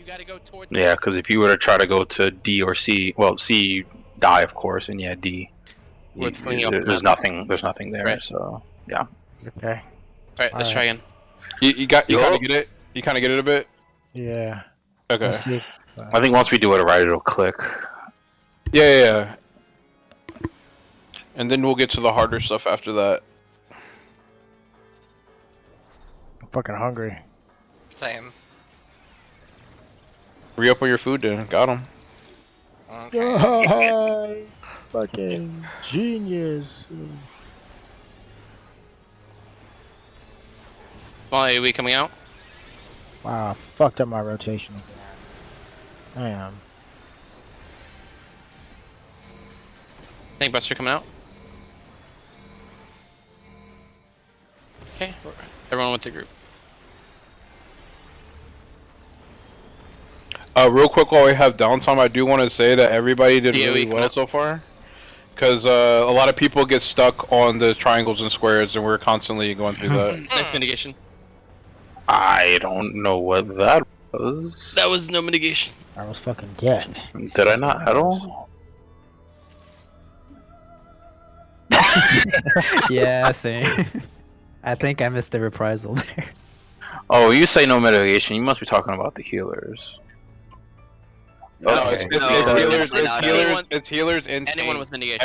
Yeah, because if you were to try to go to D or C, well, C you die, of course, and yeah, D. There's nothing there. Right. So yeah. Okay. Alright, let's try again. You kind of get it. You kind of get it a bit. Yeah. Okay. Let's see. I think once we do it right, it'll click. Yeah. And then we'll get to the harder stuff after that. I'm fucking hungry. Same. Re-up on your food then. Got him. Okay. Fucking genius. Molly, are we coming out? Wow, I fucked up my rotation again. Damn. Tank Buster coming out. Okay, everyone with the group. Real quick, while we have downtime, I do want to say that everybody did Yeah, really we- well so far. Because a lot of people get stuck on the triangles and squares, and we're constantly going through that. Nice mitigation. I don't know what that was. That was no mitigation. I was fucking dead. Did I not at all? Yeah, same. I think I missed the reprisal there. Oh, you say no mitigation. You must be talking about the healers. No, Okay. it's No, healers. definitely not. It's healers and Anyone tanks. with mitigation.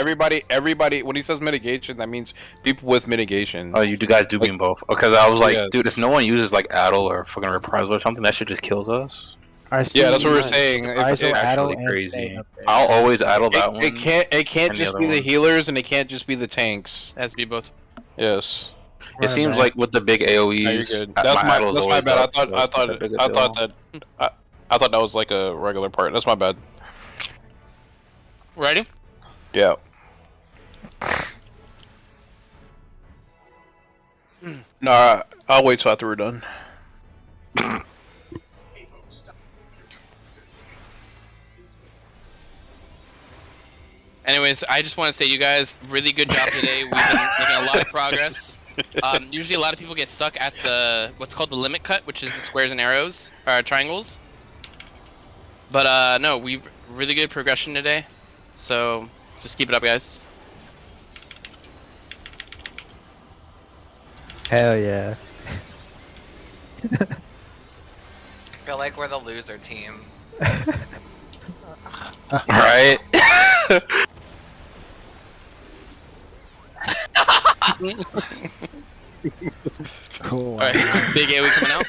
Everybody. When he says mitigation, that means people with mitigation. Oh, you guys do mean both. Because I was like, Yeah. dude, if no one uses like Addle or fucking reprisal or something, that shit just kills us. I see Yeah, that's what we're Nice. saying. Reprisal, It- Addle, actually and crazy. Fade up there. I'll always Addle that one. It can't and the just other be the one. healers, and it can't just be the tanks. Has to be both. Yes. It seems like with the big AOEs, No, you're good. my That's my Addle's bad. always up, so I it's not that big a deal. thought that was like a regular part. That's my bad. Ready? Yeah. Nah, I'll wait till after we're done. Anyways, I just want to say you guys really good job today. We've been making a lot of progress. Usually a lot of people get stuck at the what's called the limit cut, which is the squares and arrows or triangles. But no, we've really good progression today. So just keep it up, guys. Hell yeah. I feel like we're the loser team. Right? Cool. All right, big AoE coming out.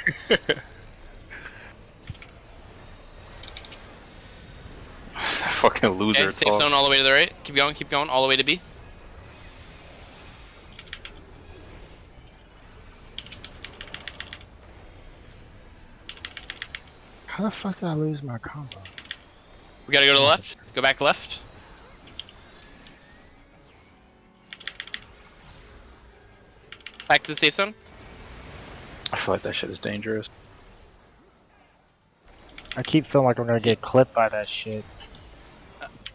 Fucking loser. Okay, safe zone all the way to the right. Keep going, all the way to B. How the fuck did I lose my combo? We gotta go to the left. Go back left. Back to the safe zone. I feel like that shit is dangerous. I keep feeling like I'm gonna get clipped by that shit.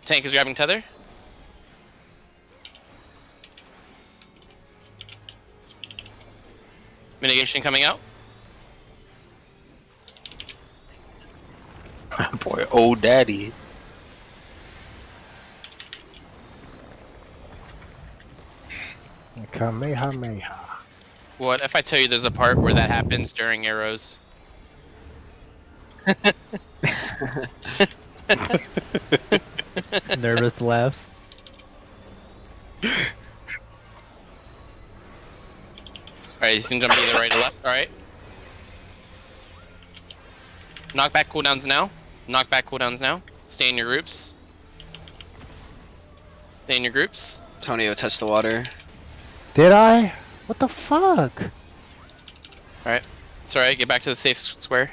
Tank is grabbing tether. Mitigation coming out. Boy, oh daddy. Kamehameha. What if I tell you there's a part where that happens during arrows? Nervous laughs. Alright, you can jump either right or left. Alright. Knockback cooldowns now. Knockback cooldowns now. Stay in your groups. Stay in your groups. Tonio touched the water. Did I? What the fuck? It's alright, get back to the safe square.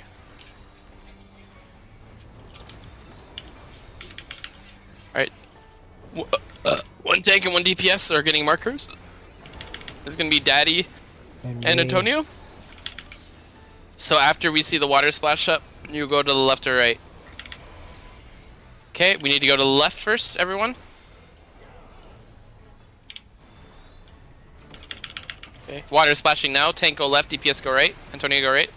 Alright. One tank and one DPS are getting markers. It's gonna be Daddy and me. Antonio. So after we see the water splash up, you go to the left or right. Okay, we need to go to the left first, everyone. Okay, water splashing now. Tank go left, DPS go right. Antonio go right.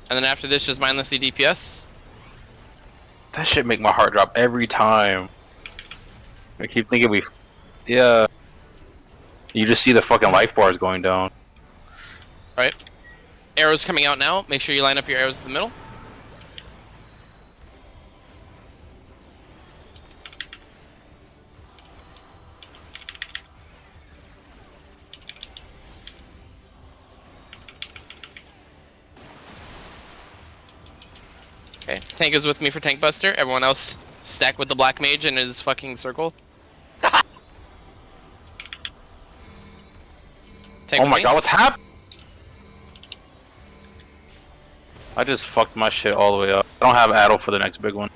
And then after this, just mindlessly DPS. That shit make my heart drop every time. I keep thinking yeah. You just see the fucking life bars going down. Alright. Arrows coming out now. Make sure you line up your arrows in the middle. Okay, Tank is with me for Tank Buster. Everyone else stack with the Black Mage in his fucking circle. Tank Oh with my me. god, what's happening? I just fucked my shit all the way up. I don't have Addle for the next big one.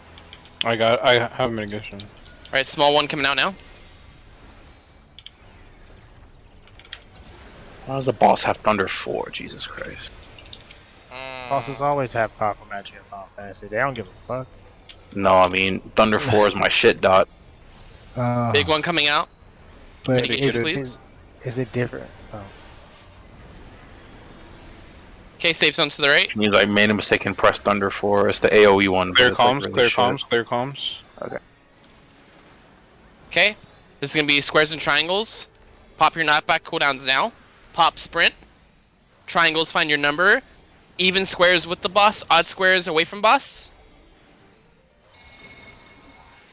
I have mitigation. Alright, small one coming out now. Why does the boss have Thunder 4? Jesus Christ. Bosses always have powerful magic in Final Fantasy. They don't give a fuck. No, I mean, Thunder 4 is my shit dot. Big one coming out. But Mitigation, please. Is it different? Oh. Okay, safe zones to the right. It means I made a mistake and pressed Thunder 4. It's the AoE one. Clear but it's, like, comms, really clear shit. comms, clear comms. Okay, this is gonna be squares and triangles. Pop your knockback cooldowns now. Pop sprint. Triangles find your number. Even squares with the boss. Odd squares away from boss.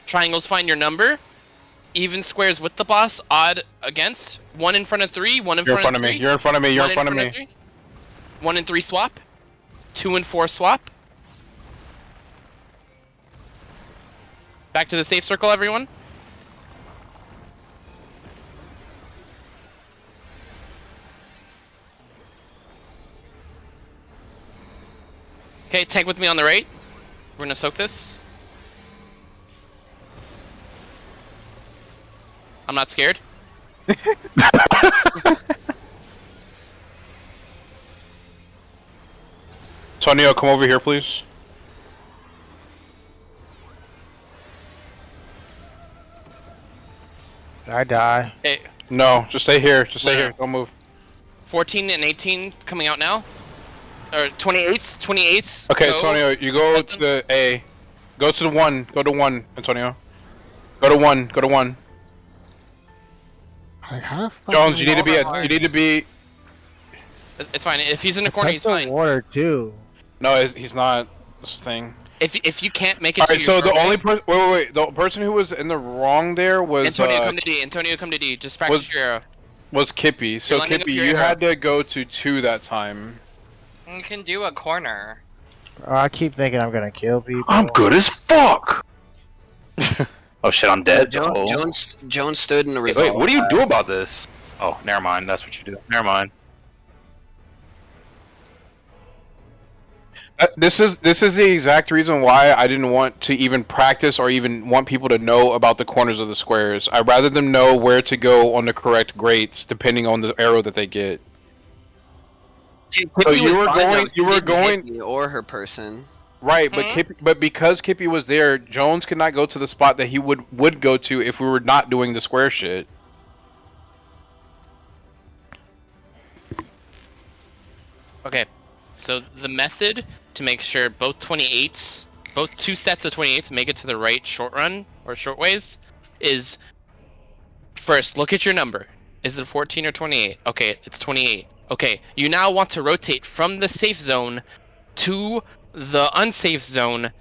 Triangles find your number. Even squares with the boss. Odd against. 1 in front of 3. 1 in You're in front front of me. 3. You're in front of me. You're One in front of me. 3. 1 and 3 swap. 2 and 4 swap. Back to the safe circle, everyone. Okay, tank with me on the right. We're gonna soak this. I'm not scared. Tonio, come over here, please. I die. Okay, No, just stay here. Just stay No. here. Don't move. 14 and 18 coming out now. Or 28s, 28s. Okay, go. Antonio, you go to the A. Go to the 1. Go to 1, Antonio. Go to 1. Go to 1. Like, how the fuck Jones, do you need to be. Hold on. You need to be. It's fine. If he's in the corner, he's Touch the fine. water too. No, he's not. This thing. If you can't make it All to right, your so the throw only away- person. Wait. The person who was in the wrong there was Antonio, come to D. Antonio, come to D. Just practice was- your arrow. was Kippy. So You're lining up Kippy, your you arrow. had to go to 2 that time. You can do a corner. Oh, I keep thinking I'm gonna kill people. I'm good as fuck! Oh shit, I'm dead. Oh. Jones stood in the Wait, result. what do you do about this? Oh, never mind. That's what you do. Never mind. This is the exact reason why I didn't want to even practice or even want people to know about the corners of the squares. I'd rather them know where to go on the correct grates depending on the arrow that they get. So you were going or her person. right, but but because Kippy was there, Jones could not go to the spot that he would go to if we were not doing the square shit. Okay, so the method to make sure both 28s, both 2 sets of 28s make it to the right short run or short ways is first look at your number. Is it 14 or 28? Okay, it's 28. Okay, you now want to rotate from the safe zone to the unsafe zone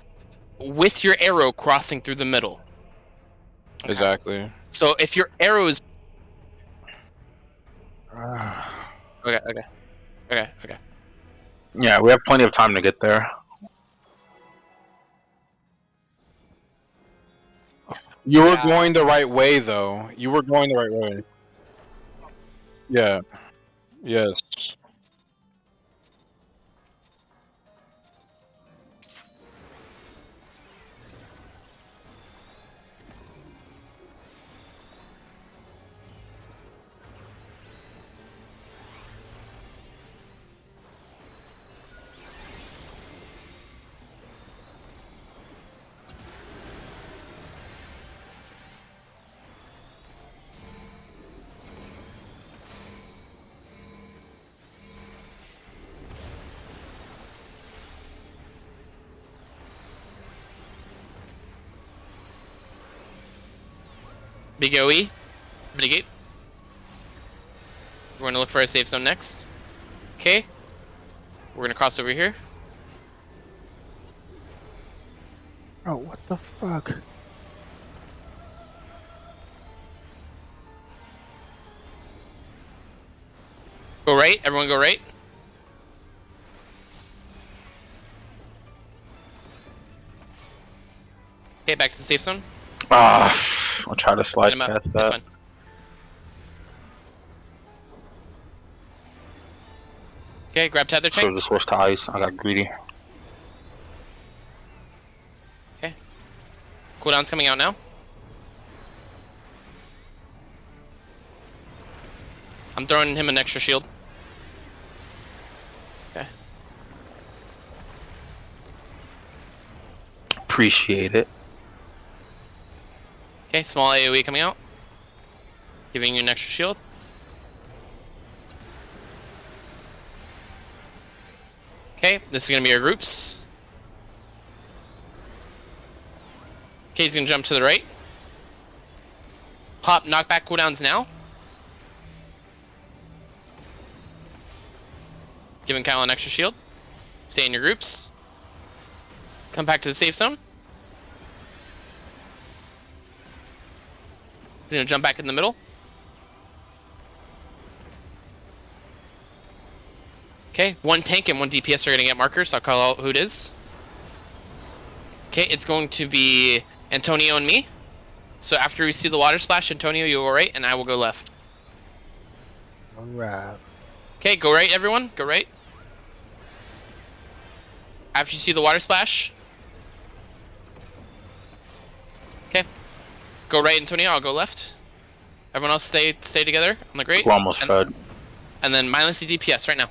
with your arrow crossing through the middle. Okay. Exactly. So if your arrow is Ah. okay. Yeah, we have plenty of time to get there. You were Yeah. going the right way, though. You were going the right way. Yeah. Yes. Big OE, mitigate. We're gonna look for a safe zone next. Okay. We're gonna cross over here. Oh, what the fuck? Go right. Everyone go right. Okay, back to the safe zone. I'll try to slide Line 'em up. past That's that. fine. Okay, grab tether So tank. the switch to ice. I got greedy. Cooldown's coming out now. I'm throwing him an extra shield. Okay. Appreciate it. Okay, small AoE coming out. Giving you an extra shield. Okay, this is gonna be our groups. Okay, he's gonna jump to the right. Pop knockback cooldowns now. Giving Kyle an extra shield. Stay in your groups. Come back to the safe zone. He's gonna jump back in the middle. Okay, one tank and one DPS are gonna get markers, so I'll call out who it is. Okay, it's going to be Antonio and me. So after we see the water splash, Antonio, you'll go right, and I will go left. Alright. Okay, go right, everyone. Go right. After you see the water splash. Okay. Go right, Antonio. I'll go left. Everyone else stay together on the grate. We're almost and, fed. And then mindless the DPS right now.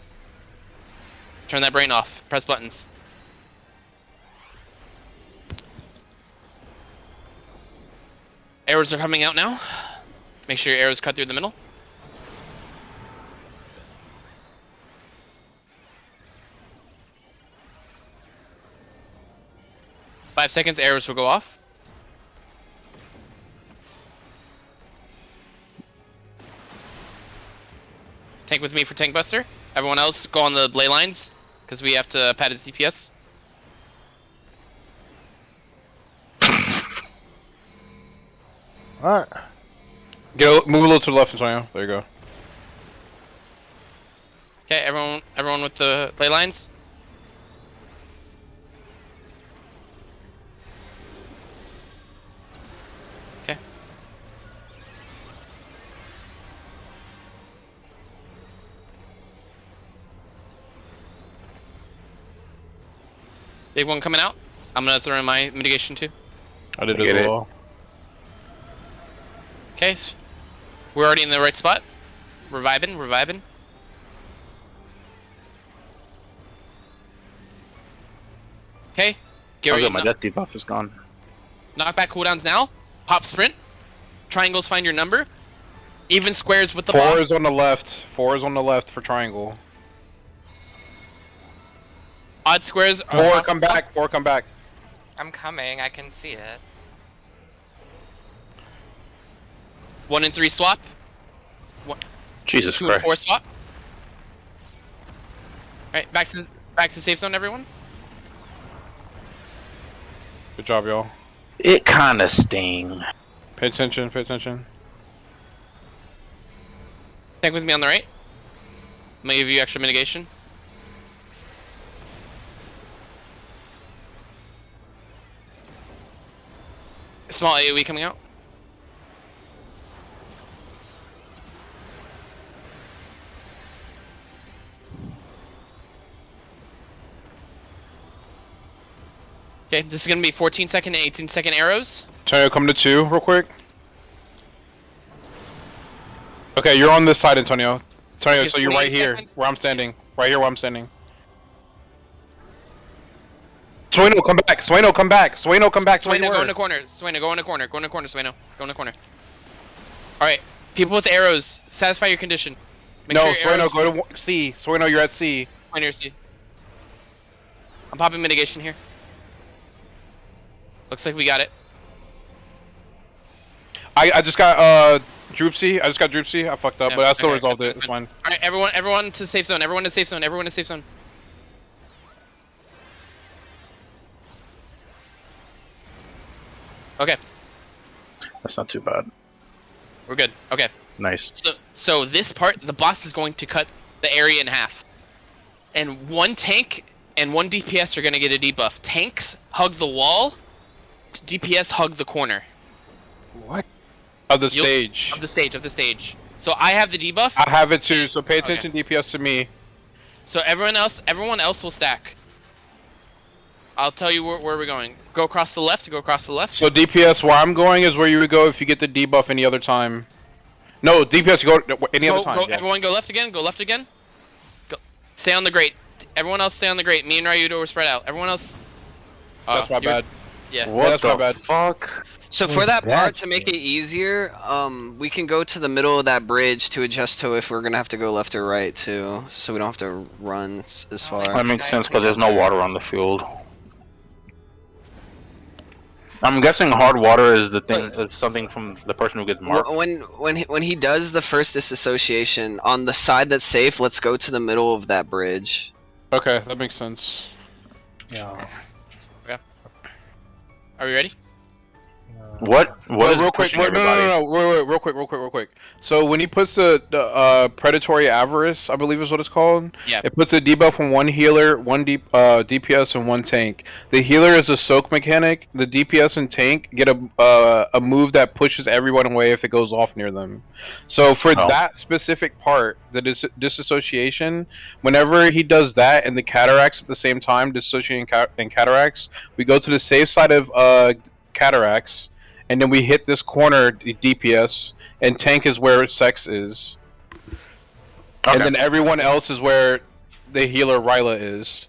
Turn that brain off. Press buttons. Arrows are coming out now. Make sure your arrows cut through the middle. Five seconds, arrows will go off. Tank with me for Tank Buster. Everyone else go on the ley lines, because we have to pad his DPS. Alright. Move a little to the left, Antonio. There you go. Okay, everyone with the ley lines. Okay. Big one coming out. I'm gonna throw in my mitigation too. I did Get as it. well. Okay, we're already in the right spot. We're vibing. Okay, Oh, Gary, good, my death debuff is gone. knockback cooldowns now. Pop sprint. Triangles find your number. Even squares with the 4 boss. is on the left. 4 is on the left for triangle. Odd squares. 4 come back. 4 come back. I'm coming. I can see it. 1 and 3 swap. Jesus 2 and Christ. 4 swap. Alright, back to the safe zone, everyone. Good job, y'all. It kinda sting. Pay attention. Pay attention. Tank with me on the right. I'm gonna give you extra mitigation. Small AoE coming out. Okay, this is gonna be 14-second and 18-second arrows. Antonio, come to 2 real quick. Okay, you're on this side, Antonio. Antonio, Okay, so you're right 28 here, seconds. where I'm standing. Right here where I'm standing. Sueno, come back! Sueno, come back! Sueno, come back to where you Sueno, go in were. the corner. Sueno, go in the corner. Go in the corner, Sueno. Go in the corner. Alright, people with arrows, satisfy your condition. Make No, sure your Sueno, arrows go to C. Sueno, you're at C. point your C. I'm popping mitigation here. Looks like we got it. I just got Droop C. I just got Droop C. I fucked up, Yeah, but I still okay, resolved that's it. It's fine. Alright, everyone to safe zone. Everyone to safe zone. Everyone to safe zone. Okay, That's not too bad. we're good. Okay. Nice. So this part, the boss is going to cut the area in half. And one tank and one DPS are going to get a debuff. Tanks hug the wall, DPS hug the corner. What? Of the You'll- stage. Of the stage. So I have the debuff, I have it too, so pay attention DPS to me. so everyone else will stack. I'll tell you where we're going. Go across the left. Go across the left. So DPS, where I'm going is where you would go if you get the debuff any other time. No, DPS go any other time. Go, Yeah. everyone go left again. Go left again. Go. Stay on the grate. Everyone else stay on the grate. Me and Ryudo were spread out. Everyone else. That's my bad. Yeah. What that's my the bad. fuck? So for What's that part, that to make shit? it easier, we can go to the middle of that bridge to adjust to if we're gonna have to go left or right too, so we don't have to run as far. That makes sense because there's no water on the field. I'm guessing hard water is the thing. It's something from the person who gets marked. When he does the first disassociation on the side that's safe, let's go to the middle of that bridge. Okay, that makes sense. Yeah. Are we ready? What is real quick? pushing No, everybody? wait, real quick. So when he puts the predatory avarice, I believe is what it's called. Yeah. It puts a debuff on one healer, one DPS, and one tank. The healer is a soak mechanic. The DPS and tank get a move that pushes everyone away if it goes off near them. So for that specific part, the disassociation, whenever he does that and the cataracts at the same time, disassociating and cataracts, we go to the safe side of cataracts. And then we hit this corner DPS, and tank is where sex is. Okay. And then everyone else is where the healer Ryla is.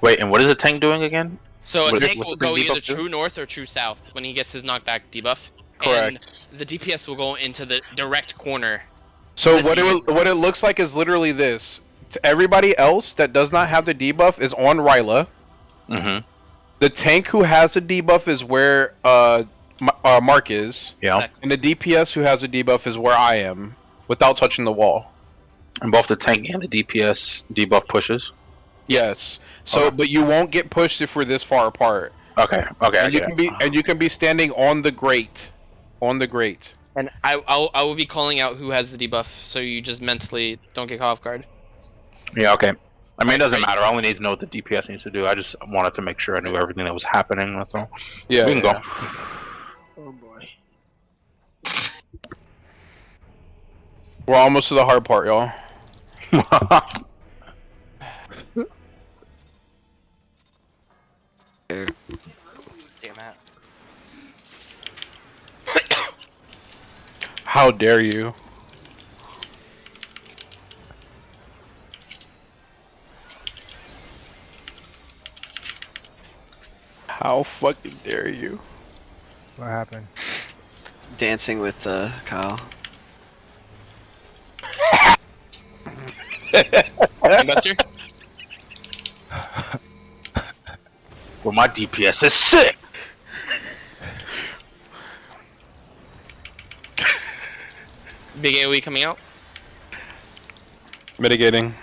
Wait, and what is the tank doing again? So a What- tank what's will the go debuff either do? true north or true south when he gets his knockback debuff. Correct. And the DPS will go into the direct corner. So what it looks like is literally this. To everybody else that does not have the debuff is on Ryla. Mm-hmm. The tank who has a debuff is where Mark is. Yeah. And the DPS who has a debuff is where I am, without touching the wall. And both the tank and the DPS debuff pushes. Yes. So, Okay. but you won't get pushed if we're this far apart. Okay. Okay. I And you get can it. be you can be standing on the grate, And I will be calling out who has the debuff, so you just mentally don't get caught off guard. Yeah. Okay. I mean, it doesn't Right. matter. I only need to know what the DPS needs to do. I just wanted to make sure I knew everything that was happening. That's all. Yeah, We can go. Oh boy. We're almost to the hard part, y'all. Here. Damn it. How dare you? How fucking dare you? What happened? Dancing with Kyle. Buster? Well, my DPS is sick. Big AoE coming out. Mitigating.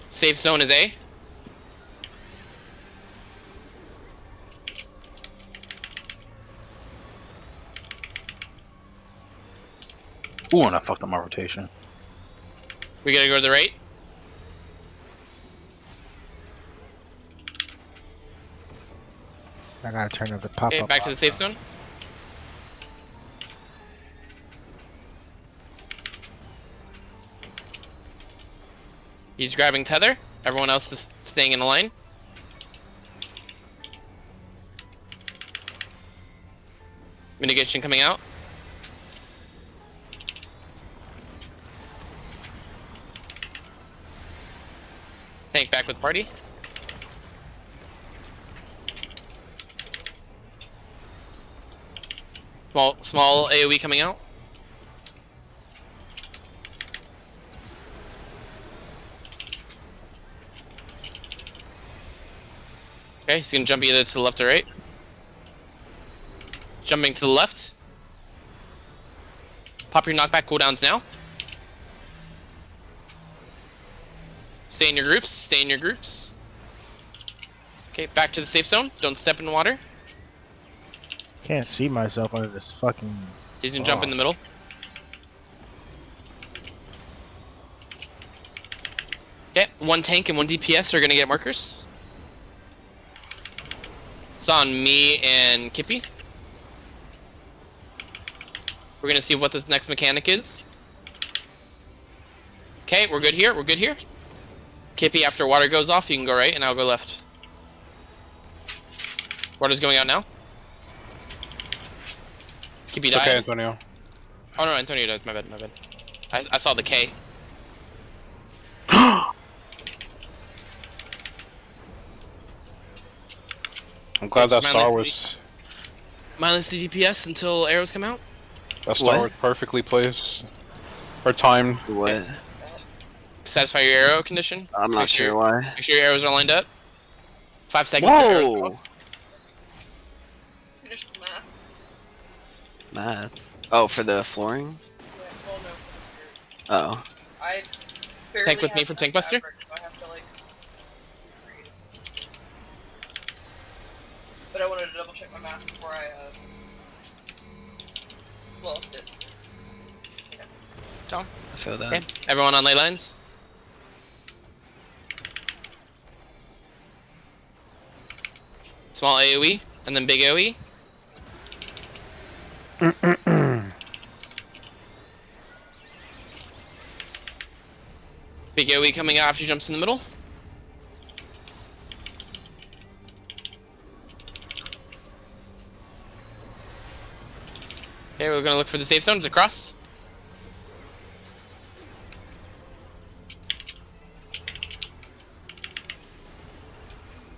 Safe zone is A. Ooh, and I fucked up my rotation. We gotta go to the right. I gotta turn up the pop Okay, up. back to the safe zone. He's grabbing tether. Everyone else is staying in a line. Mitigation coming out. Tank back with party. Small AoE coming out. Okay, he's gonna jump either to the left or right. Jumping to the left. Pop your knockback cooldowns now. Stay in your groups, stay in your groups. Okay, back to the safe zone. Don't step in the water. Can't see myself under this fucking. He's gonna jump in the middle. Okay, one tank and one DPS are gonna get markers. It's on me and Kippy. We're gonna see what this next mechanic is. Okay, we're good here, we're good here. Kippy, after water goes off, you can go right, and I'll go left. Water's going out now. Kippy died. Okay, Antonio. Oh no, Antonio died. My bad. I saw the K. I'm glad that Smiley star was Minus the DPS until arrows come out. was perfectly placed or timed. What? Satisfy your arrow condition. I'm not sure why. Make sure your arrows are lined up. 5 seconds. till arrows go Whoa! off. Finish the math. Math. Oh, for the flooring? Yeah, well, no, for the skirt. Oh. I Tank with me for Tank Buster? But I wanted to double check my math before I lost it. I feel that. Okay. Everyone on ley lines. Small AoE and then big AoE. Big AoE coming out after he jumps in the middle. Okay, we're gonna look for the safe zones across.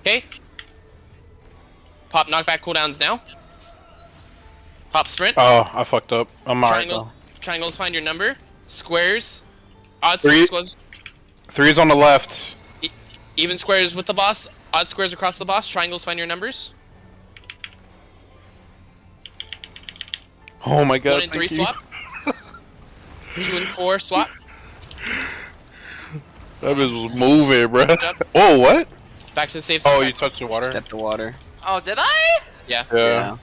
Okay. Pop knockback cooldowns now. Pop sprint. Oh, I fucked up. I'm alright Triangles. though. Triangles find your number. Squares. Odd Three. squares. Three's on the left. Even squares with the boss. Odd squares across the boss. Triangles find your numbers. Oh my god. 1 and 3 thank you. swap. 2 and 4 swap. That bitch was moving, bro. Jump. Oh, what? Back to the safe zone. Oh, you touched the water? Step the water. Oh, did I? Yeah. Yeah.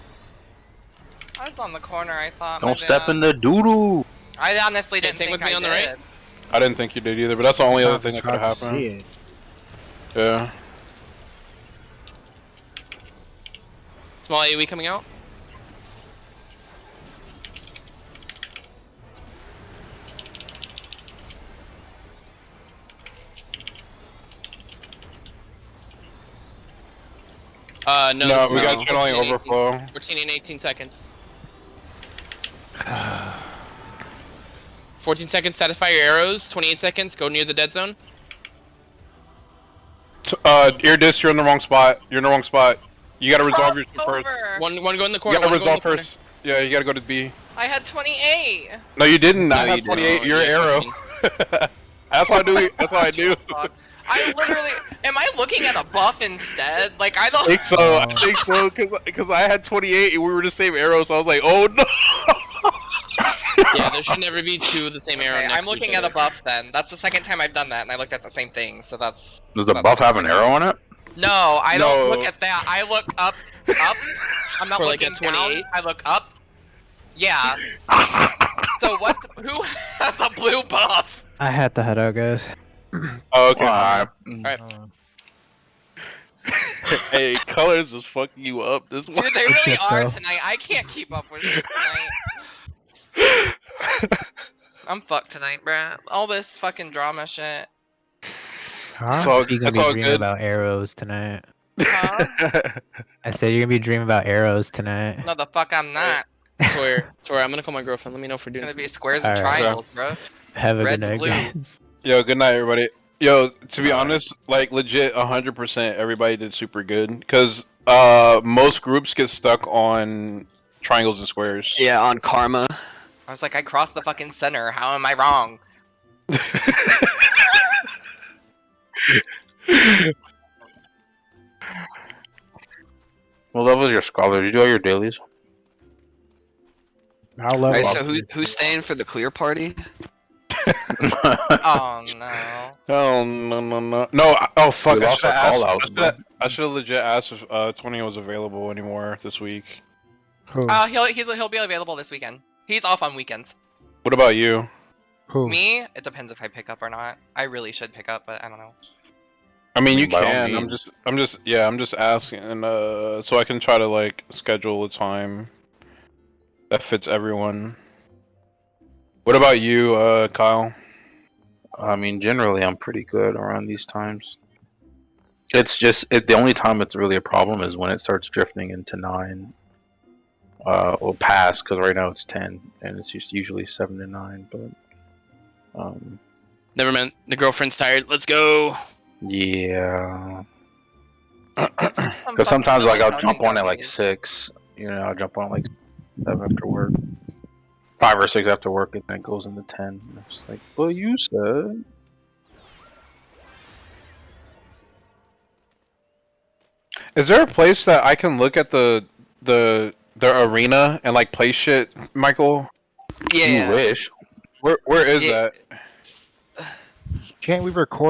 I was on the corner. I thought. Don't step in the doodoo. I honestly didn't Tank think with me I on the did. right? I didn't think you did either, but that's the only other thing that It's could hard have to happened. see it. Yeah. Small AoE coming out. No, No, this we is got 14 channeling and 18 overflow. 14 and 18 seconds. 14 seconds, satisfy your arrows. 28 seconds, go near the dead zone. Ear disc, you're in the wrong spot. You're in the wrong spot. You gotta resolve your shit first. One go in the You corner. gotta One go in resolve the corner. first. Yeah, you gotta go to B. I had 28. No, you didn't. No, I you had didn't. 28. Oh, Your yeah, arrow. That's what I do. That's what I do. Fuck. I literally. Am I looking at a buff instead? Like I I don't. think so. I think so. Cause I had 28 and we were the same arrow, so I was like, oh no. Yeah, there should never be two of the same arrow. Okay, next I'm to each looking at a other. buff then. That's the second time I've done that, and I looked at the same thing. So that's. Does the that's buff have an fine. arrow on it? No, I don't No. look at that. I look up. I'm not For like looking a 28? down. I look up. Yeah. So what's who has a blue buff? I had the header, guys. Oh, okay. Alright. Alright. Hey, colors is fucking you up this Dude, morning. they really shit, are bro. tonight. I can't keep up with shit tonight. I'm fucked tonight, bruh. All this fucking drama shit. It's Huh? all, You're gonna it's be all dreaming good. about arrows tonight. Huh? I said you're gonna be dreaming about arrows tonight. No, the fuck I'm not. Tori, I'm gonna call my girlfriend. Let me know if we're It's doing gonna be something. squares and Alright. triangles, bro. Have a Red good to night, blue. guys. Yo, good night, everybody. Yo, to be honest, like legit, 100%, everybody did super good. Cause most groups get stuck on triangles and squares. Yeah, on Karma. I was like, I crossed the fucking center. How am I wrong? What level is your scholar? You do all your dailies? I'll level Alright, up. so who's staying for the clear party? Oh no. Oh no. Oh fuck! We I lost should our call-outs, bro. have legit asked if 20 was available anymore this week. Who? He'll be available this weekend. He's off on weekends. What about you? Who? Me, it depends if I pick up or not. I really should pick up, but I don't know. I mean, you By all can. means. I'm just asking, and so I can try to like schedule a time that fits everyone. What about you, Kyle? I mean, generally, I'm pretty good around these times. It's just the only time it's really a problem is when it starts drifting into 9, or past. Because right now it's 10, and it's just usually 7 to 9. But Never mind. The girlfriend's tired. Let's go. yeah. Give her some Because sometimes like fucking I'll jump on at like gummies. 6. I'll jump on like 7 after work, 5 or 6 after work, and then it goes into 10. And I'm just like, well, you said. Is there a place that I can look at the arena and like play shit, Michael? Yeah. You wish. Where is Yeah. that? Can't we record